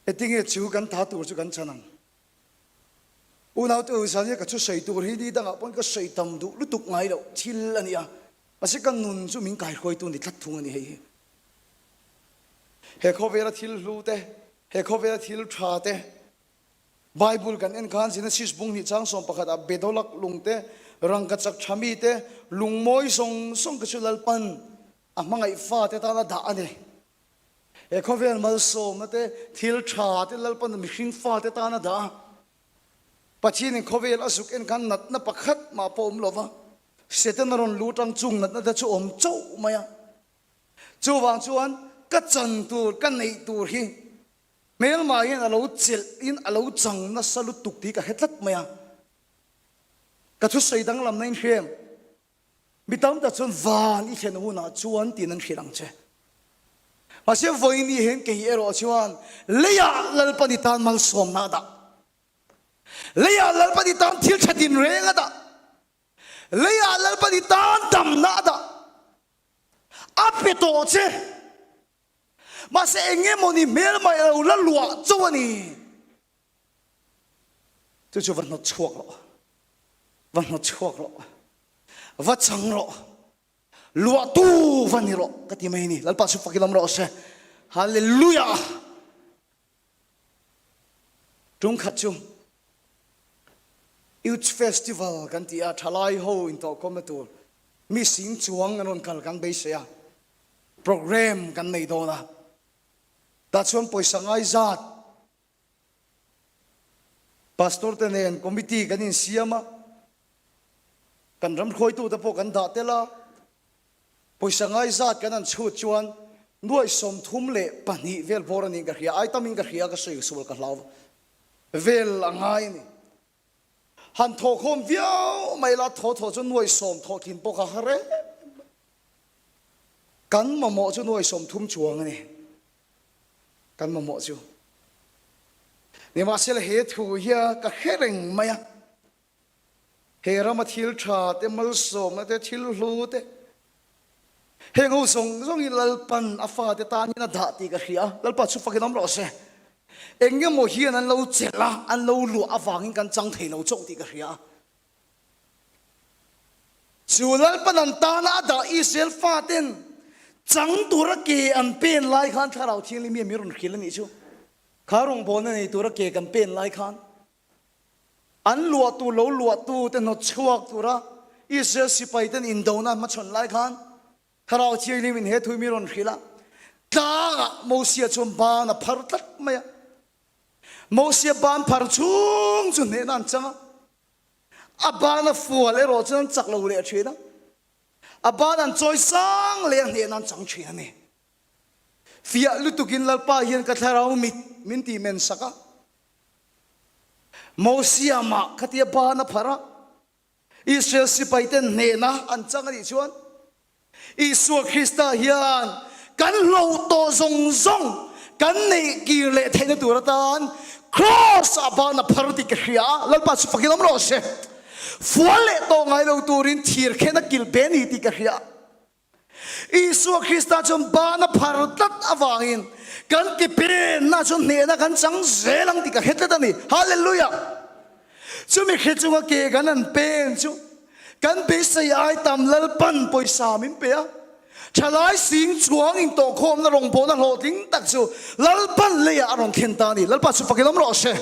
etinge chu kan tha tur chu kan chanang unau tu sanya ka chu sei tur hi di danga pon ka sei tam du lutuk ngai lo thil ania masi kan nun chu min kai khoi tu ni thlat thung ani hei he khovera thil lu te he khovera thil tha te bible kan en khan sin sis bung ni chang som pakhat a bedolak lungte rang ka chak thami te lungmoi song song ka chulal pan a mangai fa te ta na da ane e khovel mal som na te thil tha te lal pan mi hring fa te ta na da pachin in khovel asuk en kan nat na pakhat ma pom lova setan ron lutang chung nat na da chu om chau maya chu wang chuan ka chan tur ka nei tur hi mel ma yen alo chil in alo chang na salu tuk ti ka hetlat maya ka thu sei dang lam nain khem bitam ta chun van I chen hu na chuan tin an khirang che ma se voi ni hen ke ero chuan leya lal pani tan mal som na da leya lal pani tan thil thatin renga da leya lal pani tan dam na da apeto che ma se enge moni mel mai la lua chuani tu chu van no chuak lo van no chuak lo va chang lo lua tu van ni lo kati mai ni lalpa su pakilam ro se hallelujah tung khat chu youth festival kan ti a thalai ho in to komatur mi sing chuang anon kal kan be se ya program kan nei do na ta chuan poisa ngai zat pastor tenen committee kan in siama kan ram khoi tu ta po kan da te la poisa ngai zat kan an chu chuan nuai som thum le pani vel bor ani ka hria ai tamin ka hria ka sei sul ka hlaw vel angai ni han tho khom viau mai la tho tho chu nuai som tho kin po ka hare kan ma mo chu nuai som thum chuang ani kan ma mo chu ni ma sel he thu hia ka khereng maya he rama thil tha te mal som te thil hlu te he ngo song song lal pan afa te ta ni na da ti ka hria lal pa chu fakinam ro se enge mo hian an lo chela an lo lu awangin kan chang thei lo chok ti ka hria chu lal pan an ta na da Israel fa ten chang tura ke an pen lai khan tharau thil mi mi ron khil ni chu kharong bon nei tura ke kan pen lai khan an lua tu lo lua tu te no chuak tura Israel sipai ten indona ma chon lai khan tharau thil mi he thui mi ron khila ta mosia chum ba na phar tat maya mosia ban phar chung chu ne nan changa abana fual ero chan chak lo le thina abadan choi sang le ne nan chang thina ne fia lutukin lalpa hian ka tharau mit min ti men saka mosia ma khatia bana phara Israel sipaiten ne na an chang ri chuan Isu Krista hian kan lo to zong zong kan nei ki le theina turatan cross abana pharti ka hria lalpa chu pakilam ro se fuale to ngai lo turin thir khena kil beni ti ka hria Isu Krista chum bana phartat awangin kan ki pe na chun ne na kan chang zelang ti ka hetla ni hallelujah chú mi khi chúng kê gan an pen chú gan be say ai tam lal pan poi sa min pe a chalai sing chuang in to khom na rong po na lo ding tak chu lal pan le a rong khen ta ni lal pa chu fakilam ro she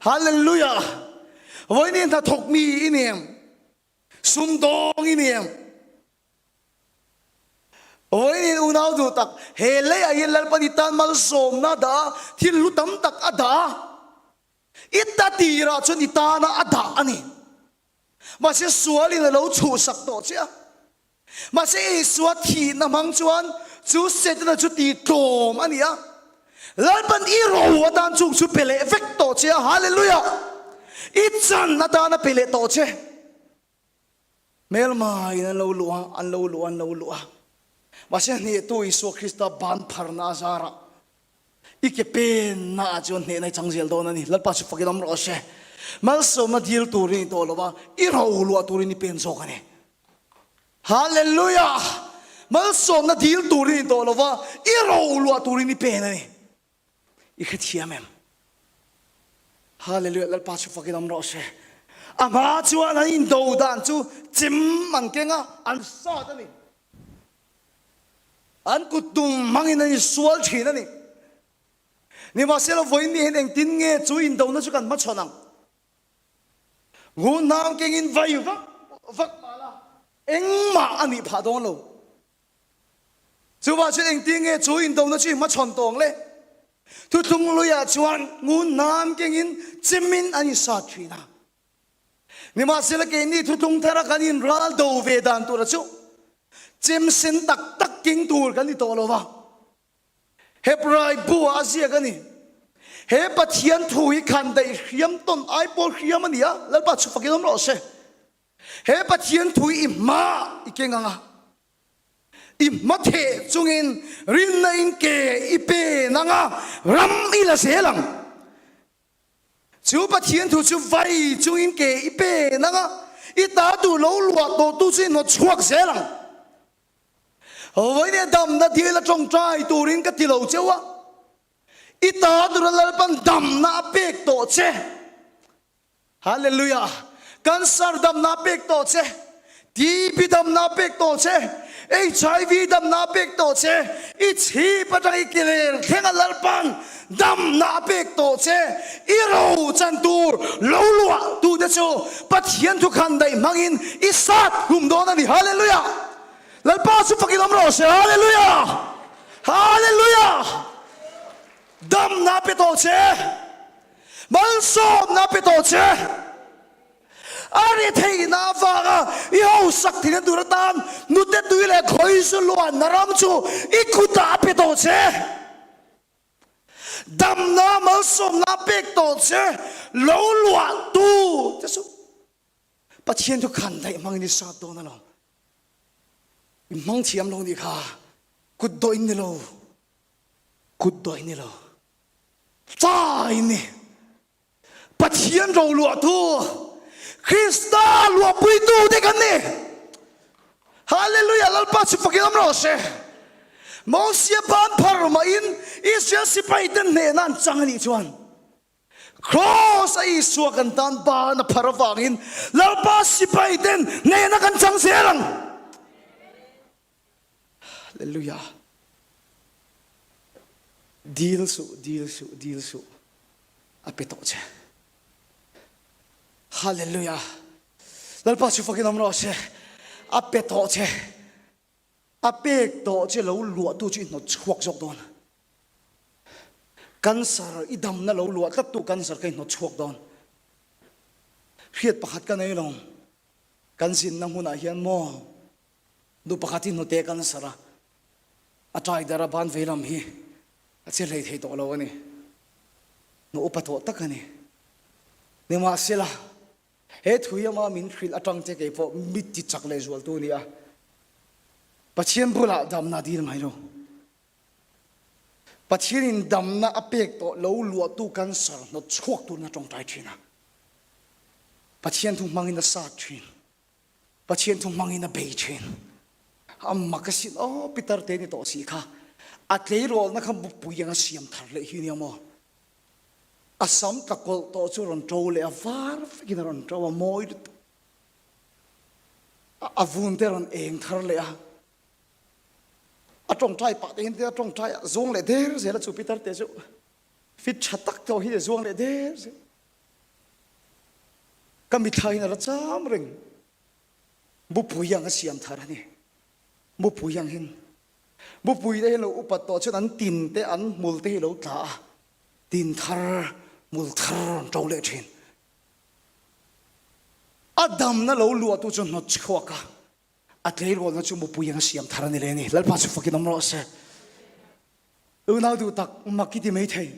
hallelujah voi ni ta thok mi inem sum dong inem voi ni unau du tak he le a yen lal pan itan mal som na da thil lu tam tak ada ita tira chu ni ta na ada ani mà sẽ xóa lên là lâu chủ sắc tổ chứ mà sẽ xóa thì nằm hàng chuan chú sẽ cho nó chú tì trộm anh nhá lần bên Iro ở đan chung chú pele vect tổ chứ hallelujah ít chân nó ta nó pele tổ chứ mel mai nó lâu lúa ăn lâu lúa mà sẽ nhẹ tôi số Christa ban pharna zara ít cái pen na chuan nhẹ này chẳng gì đâu nè lần ba chú phải làm rõ sẽ mal so ma deal turin to lova iro lu turin ni penso kane hallelujah mal so na deal turin to lova iro lu turin ni penani ikhathia mem hallelujah lal pa chu fakidam ro she ama chu an in do dan chu chim man kenga an sa ta ni an kutum mangin ni sual thina ni ma selo voin ni hen tin nge chu in do na chu kan ma chonang ngun nam keng in vai vak mala eng ma ani pha dong lo chu ba chu eng ting nge chu in dong na chi ma chon tong le tu tung lu ya chuan ngun nam keng in chimin ani sa thina ni ma sela ke ni tu tung thara kan in ral do ve dan tu ra chu chim sin tak tak king tur kan ni to lo wa hebrai bu asia kan ni he pathian thui khan dai hiam ton ai por hiam ania lal pa chu fakilom ro se he pathian thui ima ikenga imma the chungin rin na in ke ipe nanga ram ila selang chu pathian thu chu vai chungin ke ipe nanga ita tu lo lua to tu chin no chuak selang oi ne dam na thila trong trai turin ka tilo chewa ita duralal pan dam na pek to che hallelujah cancer dam na pek to che TB dam na pek to che HIV dam na pek to che ichi patai kiler thengalal pan dam na pek to che iro chan tur lo lua tu de chu pathian thu khan dai mangin isat hum don ani hallelujah lal pa su fakilam ro se hallelujah hallelujah dam na pe to che mal som na pe to che ari thei na va yo sak thi du tan nu te tu le khoi su lo naram chu ikuta pe to che dam na mal som na pe to che lo lo tu te su pathian tu khan dai mang ni sa to na lo mang thiam lo ni kha kut do in lo kut do in lo tai ni pathian ro lo tu Krista lo pui tu de kan ni hallelujah lal pa chu fakilam ro se mo sia ban par ma in Israel sipai den ne nan chang ni chuan cross ai su kan tan ba na parawangin lal pa sipai den ne na kan chang serang hallelujah deal su apeto che hallelujah lalpa chu fakin amro che apeto che apek to che lo lu tu chi no chuak jok don cancer idam na lo lu tat tu cancer kai no chuak don hiat pakhat ka nei long kansin na huna hian mo du pakhatin no te cancer a trai dara ban velam hi che lei thei to lo ani no upato takani ne ma sela he thuyama min khil atang te ke po mit ti chak le zual tu ni a pathian bula dam na dir mai lo pathian in dam na apek to lo lu tu cancer no chuak tu na tong tai thina pathian thu mangin na sa thin pathian thu mangin na be thin amma kasin o pitar te ni to si kha atlei rol na kham bu yang siam thar le hi ni mo asam takol to chu ron tro le avar fikin ron tro a moi avun te ron eng thar le a trong trai pa te hin te trong trai zong le der ze la chu pitar te chu fit chatak to hi zong le der ze kami thai na ra cham ring bu puyang a siam thar ani bu puyang hin bu pui te lo upat to chu an tin te an mul te lo ta tin thar mul thar tro le thin adam na lo lu tu chu not chhuaka atlei ro na chu bu puyang a siam thar ani le ni lal pa chu fakin amro se una du tak makiti mei thei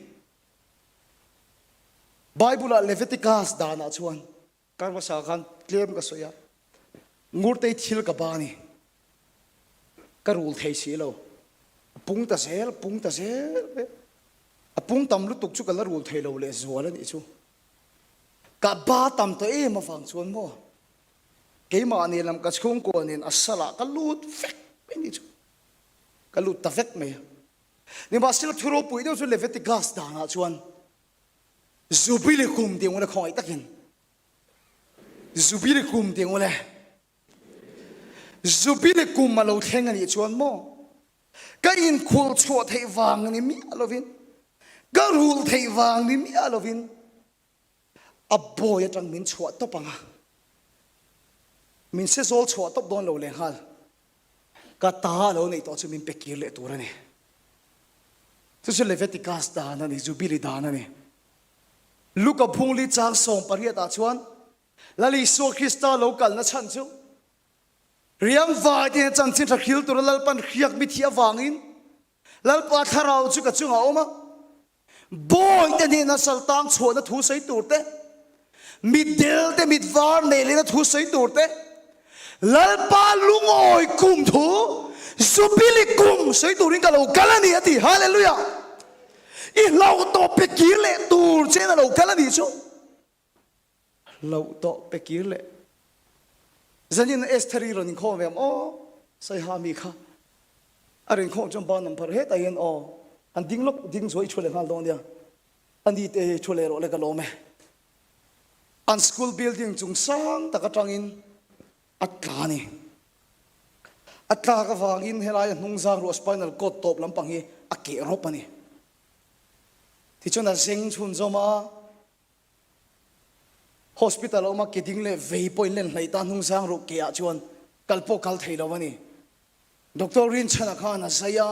bible leviticus dana chuan karwa sa khan claim ka soya ngurte thil ka bani karul thei si lo pung ta zel apung tam lu tuk chu kala rul thei lo le zual ani chu ka ba tam to e ma fang chuan mo ke ma ni lam ka chhung ko nin asala ka lut fek ni chu ka lut ta fek me ni ba sil thuro pui do chu leviticus dana chuan zubile kum ding wala khoi takin zubile kum ding wala zubile kum ma lo theng ani chuan mo ka in khul chho thei wang ni mi alovin ka rul thei wang ni mi alovin a boy atang min chho to panga min se zol chho top don lo le hal ka ta lo nei to chu min pekir le turani tu se leviticus da na ni zubile da na ni luka phungli chang song pariya ta chuan lali so krista local na chan chu riang va de chan chin thil tur lal pan khiak mi thia wangin lal pa tharau chu ka chunga oma boy te ni na saltang chho na thu sei tur te mi del te mit var ne le na thu sei tur te lal pa lungoi kum thu zubili kum sei turin ka lo kalani ati hallelujah i lau to pe kirle tur che na lo kalani chu lau to pe kirle zanin esteri ron kho vem o sai ha mi kha arin kho chom ba nam par he ta yen o an ding lok ding zoi chule hal don dia an di te chule ro le ka lo me an school building chung sang ta ka tangin at ka ni at ka ka wangin helai nung sang ro spinal cord top lampang hi a ke ro pa ni ti chona zeng chun zoma hospital oma kiting le vei point len hlai ta nung sang ro ke a chuan kalpo kal thei lo wani doctor rin chana khana saya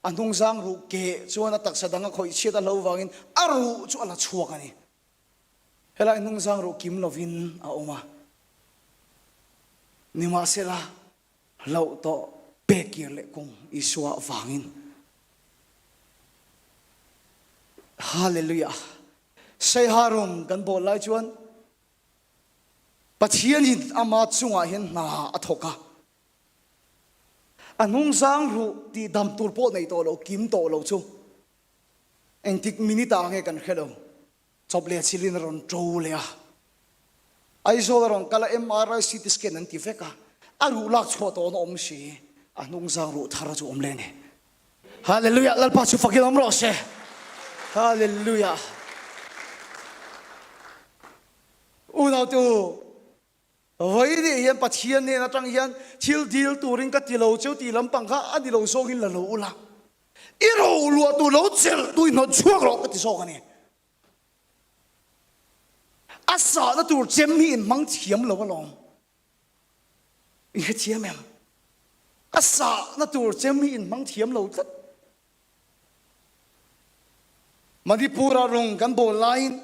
anung sang ro ke chuan atak sadanga khoi cheta lo wangin aru chu ala chuak ani helai nung sang ro kim lovin a oma nima sela lo to pekir le kong iswa wangin hallelujah say harum kan bo lai chuan pathian in ama chunga hin na athoka anung sang ru ti dam tur po nei to lo kim to lo chu eng tik minita nge kan khelo chople chilin ron tro le a ai zo ron kala mri ct scan an ti veka aru lak chho to no om si anung sang ru thara chu om le ne hallelujah lal pa chu fakil om ro se hallelujah unau tu vậy thì hiện pathian nên là trong hiện chill deal turin cái tỷ lệ chiếu tỷ lắm bằng khác anh tỷ lệ số hin là lỗ là ít lỗ lúa tu lỗ chel tu nó chua lỗ cái tỷ số cái này asa nó tu chém hin mang chiếm lỗ cái lòng cái chiếm em asa nó tu chém hin mang chiếm lỗ tất Manipura rong kan bo line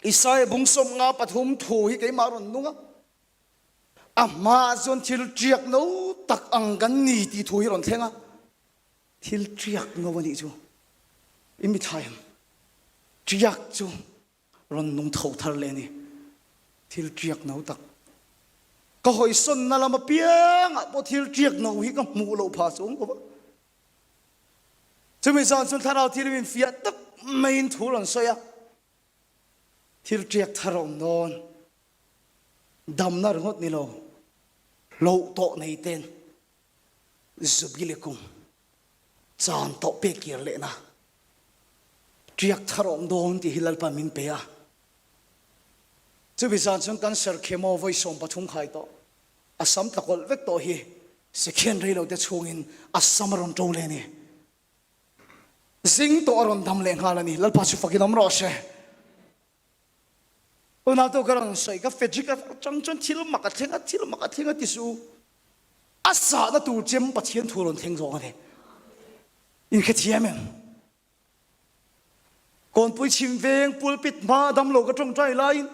isai bungsom nga pathum thu hi ke maron nunga Amazon thil triak no tak ang kan ni ti thu hi ron thenga thil triak no wani chu imi thaim triak chu ron nung thau thar le ni thil triak no tak ka hoi son na lama piang po thil triak no hi ka mu lo pha chung ko ba chumi san sun tharau thil min fiat tak main thu ron soya thil triak tharom non dam na ngot ni lo lo to nei ten zubile kum chan to pe kir le na triak tharom don ti hilal pa min pe a chu bisan chung kan ser khemo voi som pathum khai to asam takol vek to hi second reilo te chungin asamaron to le ni zing to aron dam le ngalani lal pa chu fakinom ro she ona to karang sai ka fejika chang chang thil makathenga tisu asa na tu chem pathian thuron theng zo ane in khe thiamen kon pui chim veng pulpit ma dam lo ka tong trai lain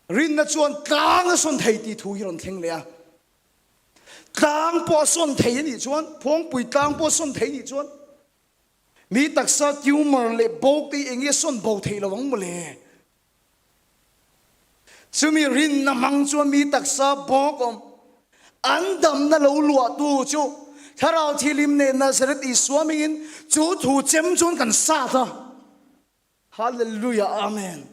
rin na chuan tlang a son thei ti thu hiron theng le a tlang po son thei ni chuan phong pui tlang po son thei ni chuan mi taksa tumor le bok ti enge son bo thei lo wang mole chumi rin na mang chuan mi taksa bokom andam na lo lua tu chu tharau thilim ne Nazareth i swamingin chu thu chem chun kan sa tha hallelujah amen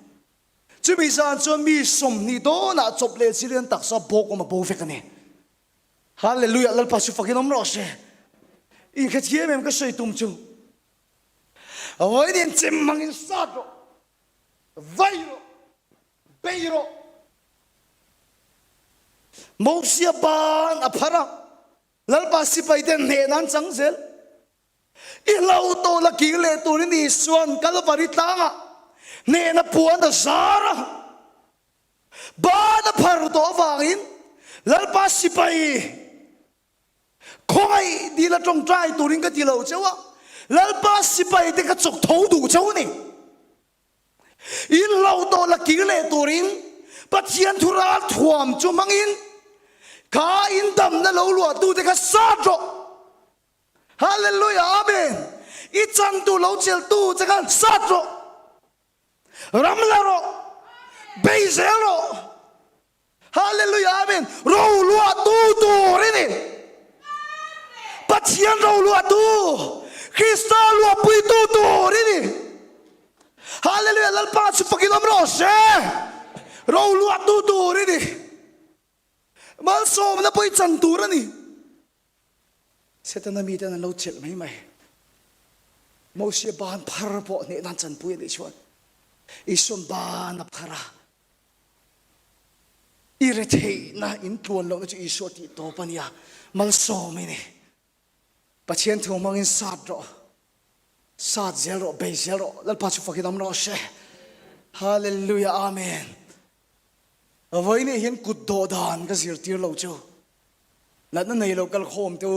chumi san chuan mi som ni do na chop le chilen taksa bokom a bo fekani hallelujah lal pasu fakinom ro she in kha thiam em ka sei tum chu oi din chem mangin sa ro vairo beiro Moksia ban apara lalpa sipai den ne nan changzel ilau to la kile to ni suan kalvari tanga ne na puan da zara ban apar to wangin lalpa sipai khoi di la tong trai to ring ka ti lo chawa lalpa sipai te ka chok thau du chaw ni ilau to la kile to ring pathian thura thuam chu mangin ka in dam na lo lua tu te ka sa tro hallelujah amen I chan tu lo chel tu te ka sa tro ram la ro bei zero hallelujah amen ro lua tu tu ri ni pathian ro lua tu Krista lua pui tu tu ri ni hallelujah lal pa chu fakilam ro she ro lua tu tu ri ni mal som na poi chan tur ani setana mi tan lo chel mai mai mo se ban phar po ne nan chan pui ni chuan I som ban na phara I re thei na in tuan lo na chu I so ti to pania mal som ni pathian thu mangin sat ro sat zero be zero lal pa chu fakidam no she hallelujah amen avoy ne hian kut do dan ka zir tir lo chu lat na nei lo kal khom tu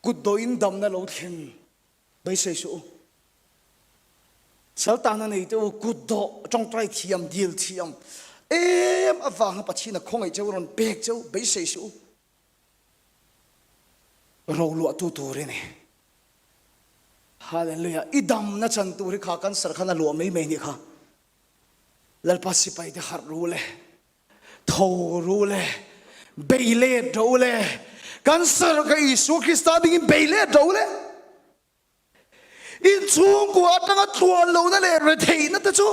kut do in dam na lo thin bai sei su sal ta na nei tu kut do trong trai thiam dil thiam em awang pachina khongai chu ron pek chu bai sei su ro lu tu tu re ne hallelujah idam na chan tu ri kha kan sar khana lo mai mai ni kha lalpa sipai de har rule tho rule beile dole cancer ka Isu Krista ding beile dole in chung ku atanga tuan lo na le re thei na ta chu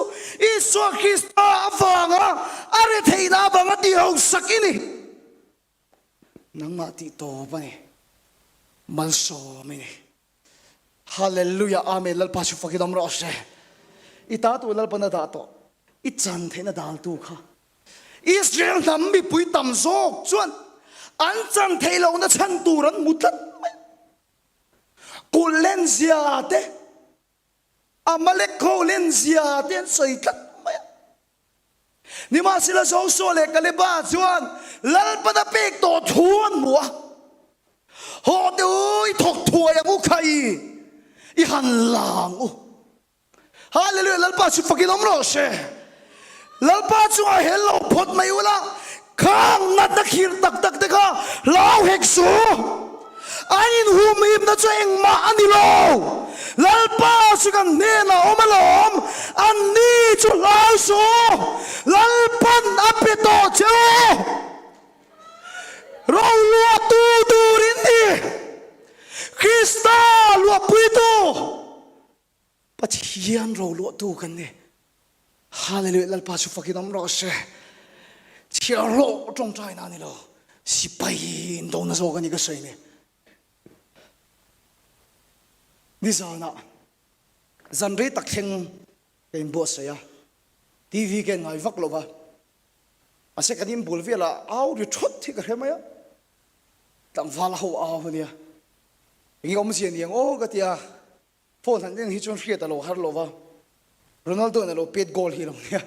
Isu Krista awanga are thei na banga ti ho sakini nang ma ti to ba ni man so me ni hallelujah amen lalpa chu fakidam ro she ita tu lalpa na da to I chan the na dal tu kha Israel nam mi pui tam zok chuan an chan thei lo na chan tu ran mutat kulen zia te amalek kulen zia ten soi kat ni ma sila so so le kale ba chuan lal pa da pek to thuan mua ho de oi thok thua ya mu khai I han lang hallelujah lal pa su fakilom ro she lalpa chunga hello phot mai wala khang nat na khir tak tak te kha lao hek su ain hum him na cheng ma ani lo lalpa su kan ne na omalom an ni chu lao su lalpan apito che ro lua tu tu rin ni Krista lua puito pathian ro lua tu kan ne hallelujah lal pa chu fakidam ro she chia ro trong trai na ni lo si pai do na zo ga ni ga sei ne ni zana zan re tak theng ken bo saya TV ken ngai vak lova ase kadim bul vela au ri thot thi ka hemaya tang vala ho aw nia ngi om sian yang o ka tia phone han den hi chon hriat alo har lova Ronaldo na lo pet goal hi lo nia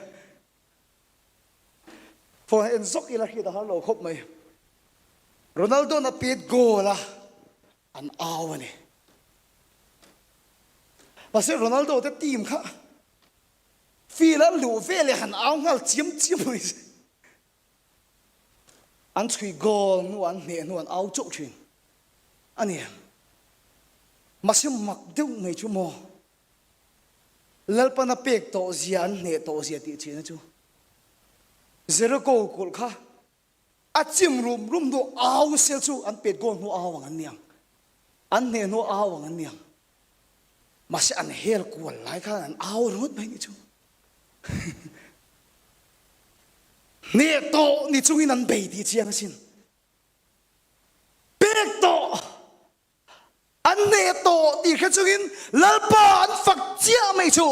phone en zok ila hi da har lo khop mai Ronaldo na pet goal la an aw ani Pasal Ronaldo te team kha fila lu vele han aw ngal chim chim mai an chui goal nu an ne nu an aw chok chin ani masim mak deu mai chu mo lalpa na pek to zian ne to zia ti chin chu zero goal kul kha a chim rum do aw sel chu an pet goal nu aw ang an niang an ne nu aw ang an niang Masih an hel kual lai kha an aw rot mai ni chu ne to ni chungin an bei ti chiang sin pek to an ne to ti kha chungin lalpa an fak chia mai chu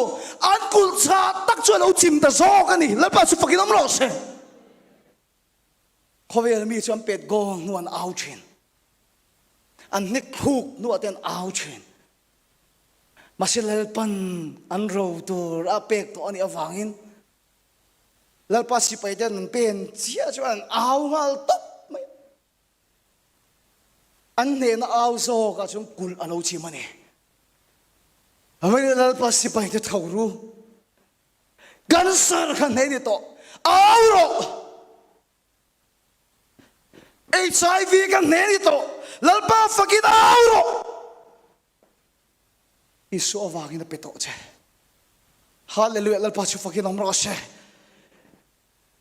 an kul cha tak chu lo chim ta zo ka ni lalpa chu fakin am lo se khovel mi chu an pet gong nu an aw chin an nek khuk nu aten aw chin Masih lalpan an row tur apek to ani awangin lalpa si paidan an pen chia chuan aw ngal top mai an ne na aw zo ka chung kul alo chi mani awai lalpa si paidan thawru gan sar khan ne ni to aw ro HIV kan ne ni to lalpa fakit aw ro Isu awangin na peto che Hallelujah lalpa chu fakin amro she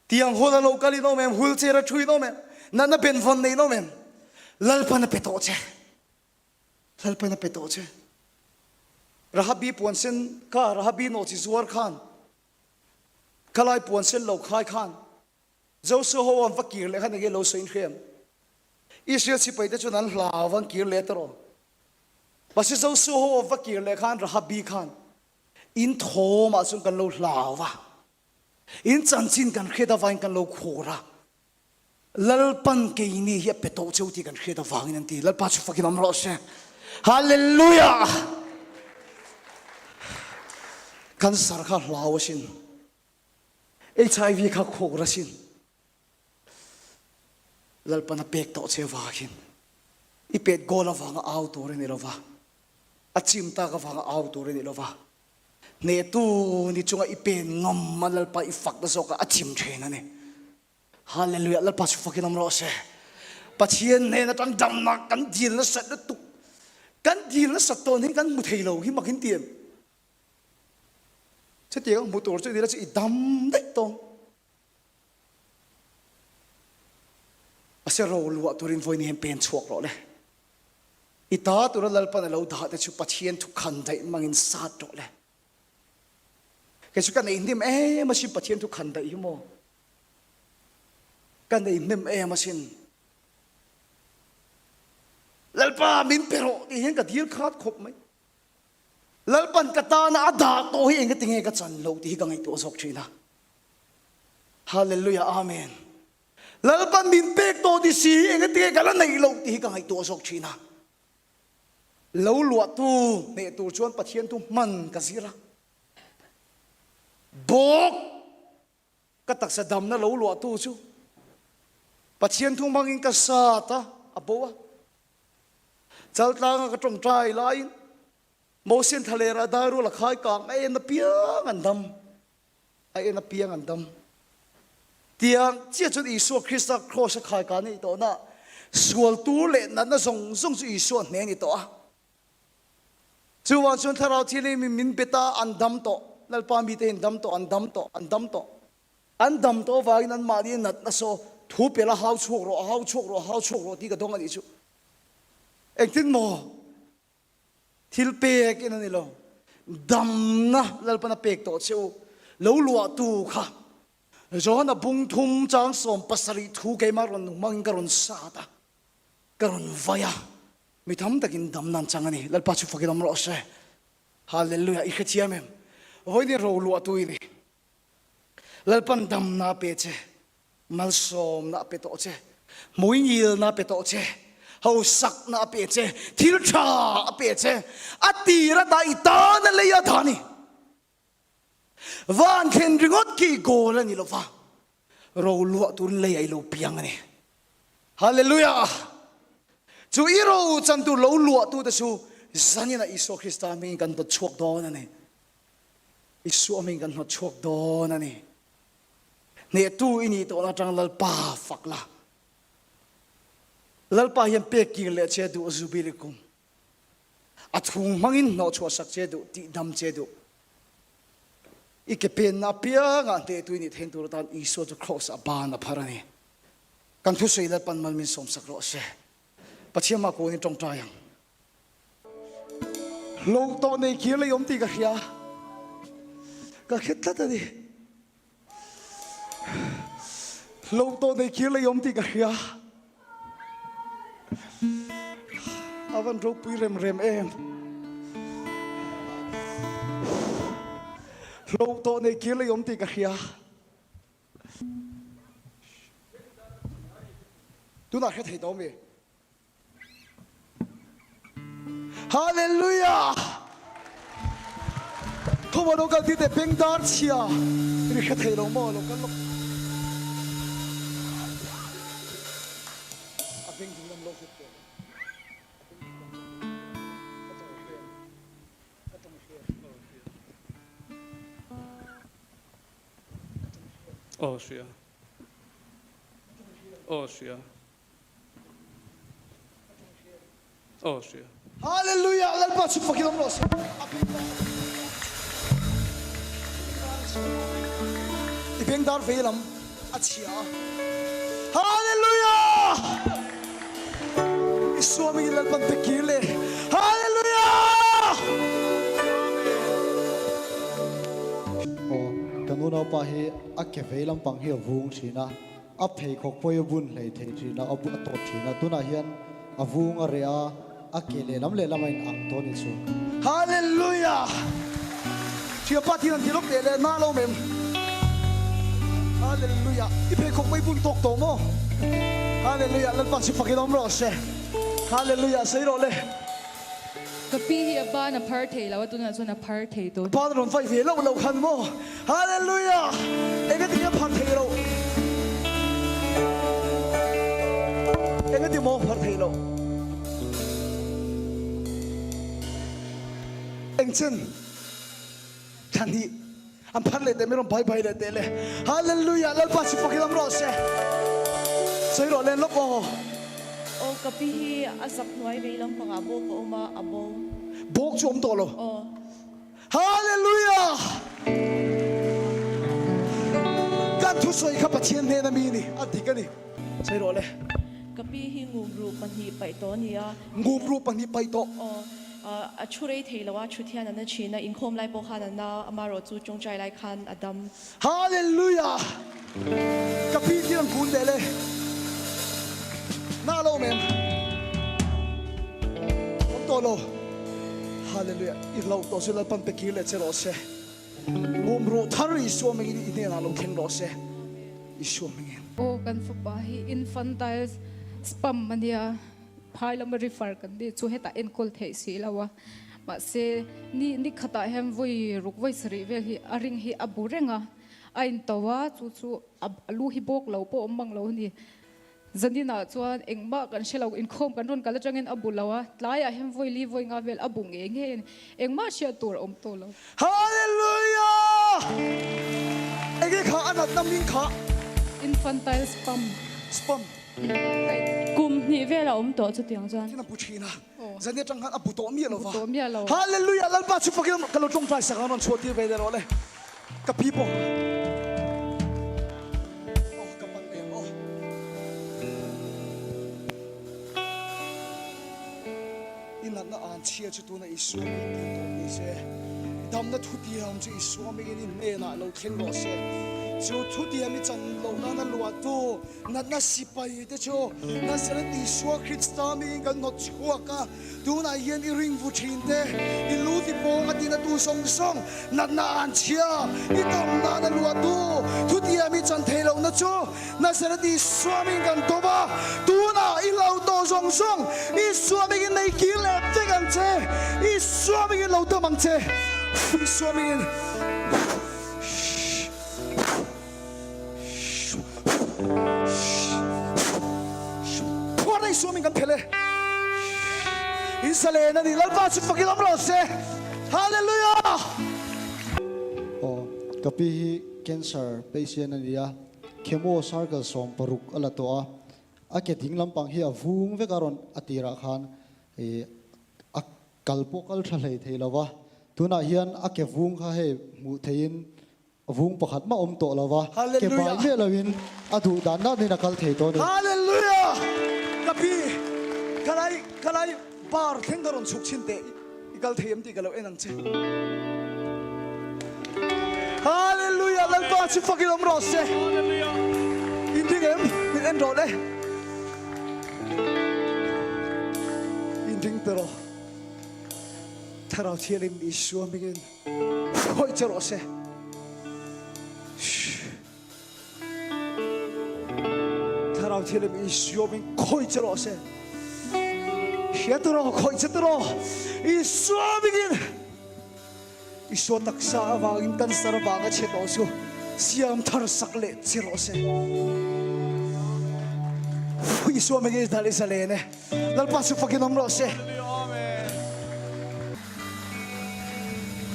Tiang hola lo kali no mem hul chera thui no mem na ben von nei no mem lalpa na peto che lalpa na peto che Rahabi puansen ka Rahabi no chi zuar khan kalai puansen lo khai khan zo so ho am fakir le khan ge lo so in khem Israel si paida chu nan hlawan kir le taro Basi zo su ho vakir le khan Rahabi khan in thoma sun kan lo hlawa in chanchin kan kheda vain kan lo khora lalpan ke ni hi peto cheuti kan kheda wangin an ti lalpa chu fakin amro se hallelujah kan sar kha hlawa sin HIV kha khora sin lalpan pek to che wakin I pet gola wanga aw tore ni lova achim ta ka wanga aw tore ni lova ne tu ni chunga ipen ngam malal pa ifak da soka achim thena ne hallelujah lal pa su fakin amro se pachien ne na tang dam na kan dil na sat tu kan dil na sat to ni kan mu thei lo hi makin tiem che tiang mu tor che dil chi dam dai tong ase ro lu turin voi ni hem pen chuak ro le Ita tura lalpan alo dhat chu pathian thu khan dai mangin sat to le ke chu kan indim masin pathian thu khan dai mo kan indim masin lalpa min pero ti hen ka dil khat khop mai lalpan kata na ada to hi eng tinge ka chan lo ti ka ngai to sok thina hallelujah amen lalpan min pek to di si eng tinge ka la nei lo ti ka ngai to sok thina Lâu lụa tu nè tu chuan pathian tu man ka zira bok ka tak sa dam na lâu lụa tu chu pathian tu mangin ka sa ta abowa chal tlang ka trong trai lai mo sen thalera daru la khai ka ai na piang andam ai na piang andam tiang chia chu Isu Krista cross khai ka ni to na sual tu le na zong zong chu Isu ne ni to a Chuan chun tharau thili min beta andam to lalpa mi te andam to andam to vain an mari nat na so thu pela hau chok ro ti ka dong ani chu ektin mo thil pek in ani lo dam na lalpa na pek to cheu lo lua tu kha zona bung thum chang som pasari thu ke ma ron mang karon sa ta karon vaya mi tham takin dam nan changani lalpa chu fakidam ro se hallelujah I khachia mem voi ni ro lu atu ni lalpan dam na pe che mal som na pe to che moi ngil na pe to che hau sak na pe che thil tha pe che ati ra da ita na le ya thani van khen ringot ki go la ni lo fa ro lu atu le ai lo piang ani hallelujah chu iro chan tu lo lu atu da su zanina iso Krista mi kan to chuak do na ni isu mi kan no chuak do na ni ne tu ini to na tang lal pa fak la lal pa yam pe ki le che du zubilikum athung mangin no chua sak che du ti dam che du ike pen na pia nga te tu ini then tu tan iso to cross aba na pharani kan thu sei lal pan mal min som sak ro se pachima ko ni tong tayang lo to ne ki le yom ti ka khia ka khet ta di lâu tôi này kia lấy ông thì cả ya, avan râu pui rem em, lâu tôi này kia lấy ông thì cả ya, tôi nói cái thầy đó mi, Hallelujah, không có đâu cần đi để binh đón chia, đi cái thầy đó mà lúc cái lúc Oh, Shia. Oh, Shia. Oh, Shia. Hallelujah, lalpa chu fakidam lo se. Ibeng dar velam achia. Hallelujah. Isuami lalpan pekile. Hallelujah. Kanuna pa hi akeve lampang hi avung thina aphei khok poi bun hlei thei thina abu ato thina tuna hian avung area akele lam le lamain ang to ni chu Hallelujah. Chia pati nan dilok le na lo mem. Hallelujah. Ipe khok mai bun tok to mo. Hallelujah. Lalpa chu fakidam lo se. Hallelujah. Sei ro le. Kapi hi aba na party lawa tu na so na party to. Padron fai ve lo khan mo. Hallelujah. Ega dia phan thei lo. Ega dia mo phan thei lo. Engchen. Thani am phan le te meron bhai bhai le te le. Hallelujah. Lal pa si fakidam ro se. Sei ro len lok o. O kapi hi asak nuai ve lam panga bo ko ma abo Bok chu om to lo. o Hallelujah. Kan thu soi kha pathian ne na mi ni adikani. Sei ro le. kapi hi ngum ru pani pai to nia Ngum ru pani pai to. o a chure thei lawa chuthian na china inkhom lai po khan na amaro chu chongchai lai khan adam Hallelujah. Kapi tiang kun de le. Na lo men. Om to lo. Hallelujah. I lo to se la pan pe ki le che ro se. Ngum ru thar I so me ni ne na lo khen ro se. I so me ngen. O kan fu pa hi infantile spam mania phailam refer kan di chu heta enkol thei si lawa ma se ni khata hem voi ruk voi sri vel hi aring hi aburenga ain tawa chu alu hi bok lo po omang lo ni zanina chuan engma kan shelo in khom kan ron kala changin abulawa tlaya hem voi li voi nga vel abung nge engma sia tur om to lo Hallelujah. Ege kha anat namin kha. infantile spam Spam. kum ni ve la to chu tiang chan Kina puchina. Zania chang han abu to mi lo va. to mi lo Hallelujah. Lal pa chu fakidam kalo chong tai sa non choti ve de ro le. Kapi po. Oh kapan le oh. Inat na an chia chu tu na isu mi ti to mi se. Dam na thu ti ham chu isu mi ni ne na lo khen ro se. chú thu tiệm mi chân lâu na lúa tu na sipai te chú na sẽ là đi xua Christa mi gần nốt xua cả tu na hiền i ring vu chin te i lu ti po nga tin tu song song na an chia i tom na lúa tu thu tiệm mi chân thầy lâu na chú na sẽ là đi xua mi gần to ba tu na i lâu to song song i xua mi gần này kia lẹp te gần che i xua mi gần lâu to mang che i xua mi gần suami kan pele insale na ni lalpa su fakil amro se hallelujah oh kapi hi cancer patient ania chemo sargal som paruk ala to a ke ding lampang hi avung ve karon atira khan e a kalpo kal thalei theilawa tuna hian a ke vung kha he mu thein avung pakhat ma om to lawa ke bai me lawin adu dan na ni nakal thei to ni hallelujah kapi kalai bar thengaron chukchin te ikal them ti galo enang che hallelujah lalpa su fakil amro se indingem en role inding tero tarau thielim isu amigin hoi chero se tarau thielim isu amigin koi chero se Sietro koi chetro isu amigin isu taksa awangin kan sarabanga cheto su siam thar sakle chero se isu amigin dali salene lalpa su fakil amro se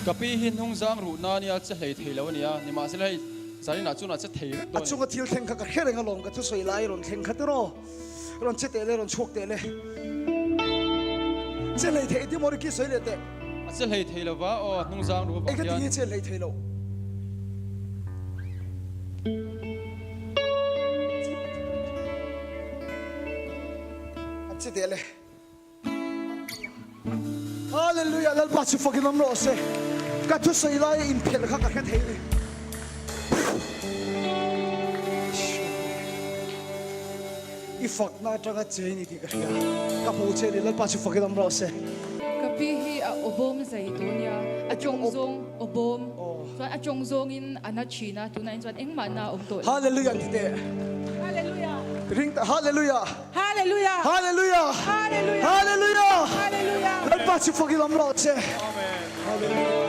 kapi hin hung zang ru na nia che hlei thei lo nia ni ma se lai zari na chu na che thei to achunga thil theng kha ka khereng alom ka chu soi lai ron theng khatro ron che te le ron chok te le che lei thei ti mor ki soi le te a che hlei thei lo wa o hung zang ru ba e ka ti hian che lei thei lo che te le hallelujah lal pa chu fakil am ro se ka chu soi lai in phel kha ka thei ni ifak na tanga che ni ti ka ka pu che ni lal pa chu fakil am ro se kapi hi a obom zaitunia a chongzong obom chuan a chongzong in anachina tunain chuan engma na omto hallelujah ti te Hallelujah. ring hallelujah Hallelujah. hallelujah Hallelujah. hallelujah Hallelujah. lal pa chu fakil am ro se amen hallelujah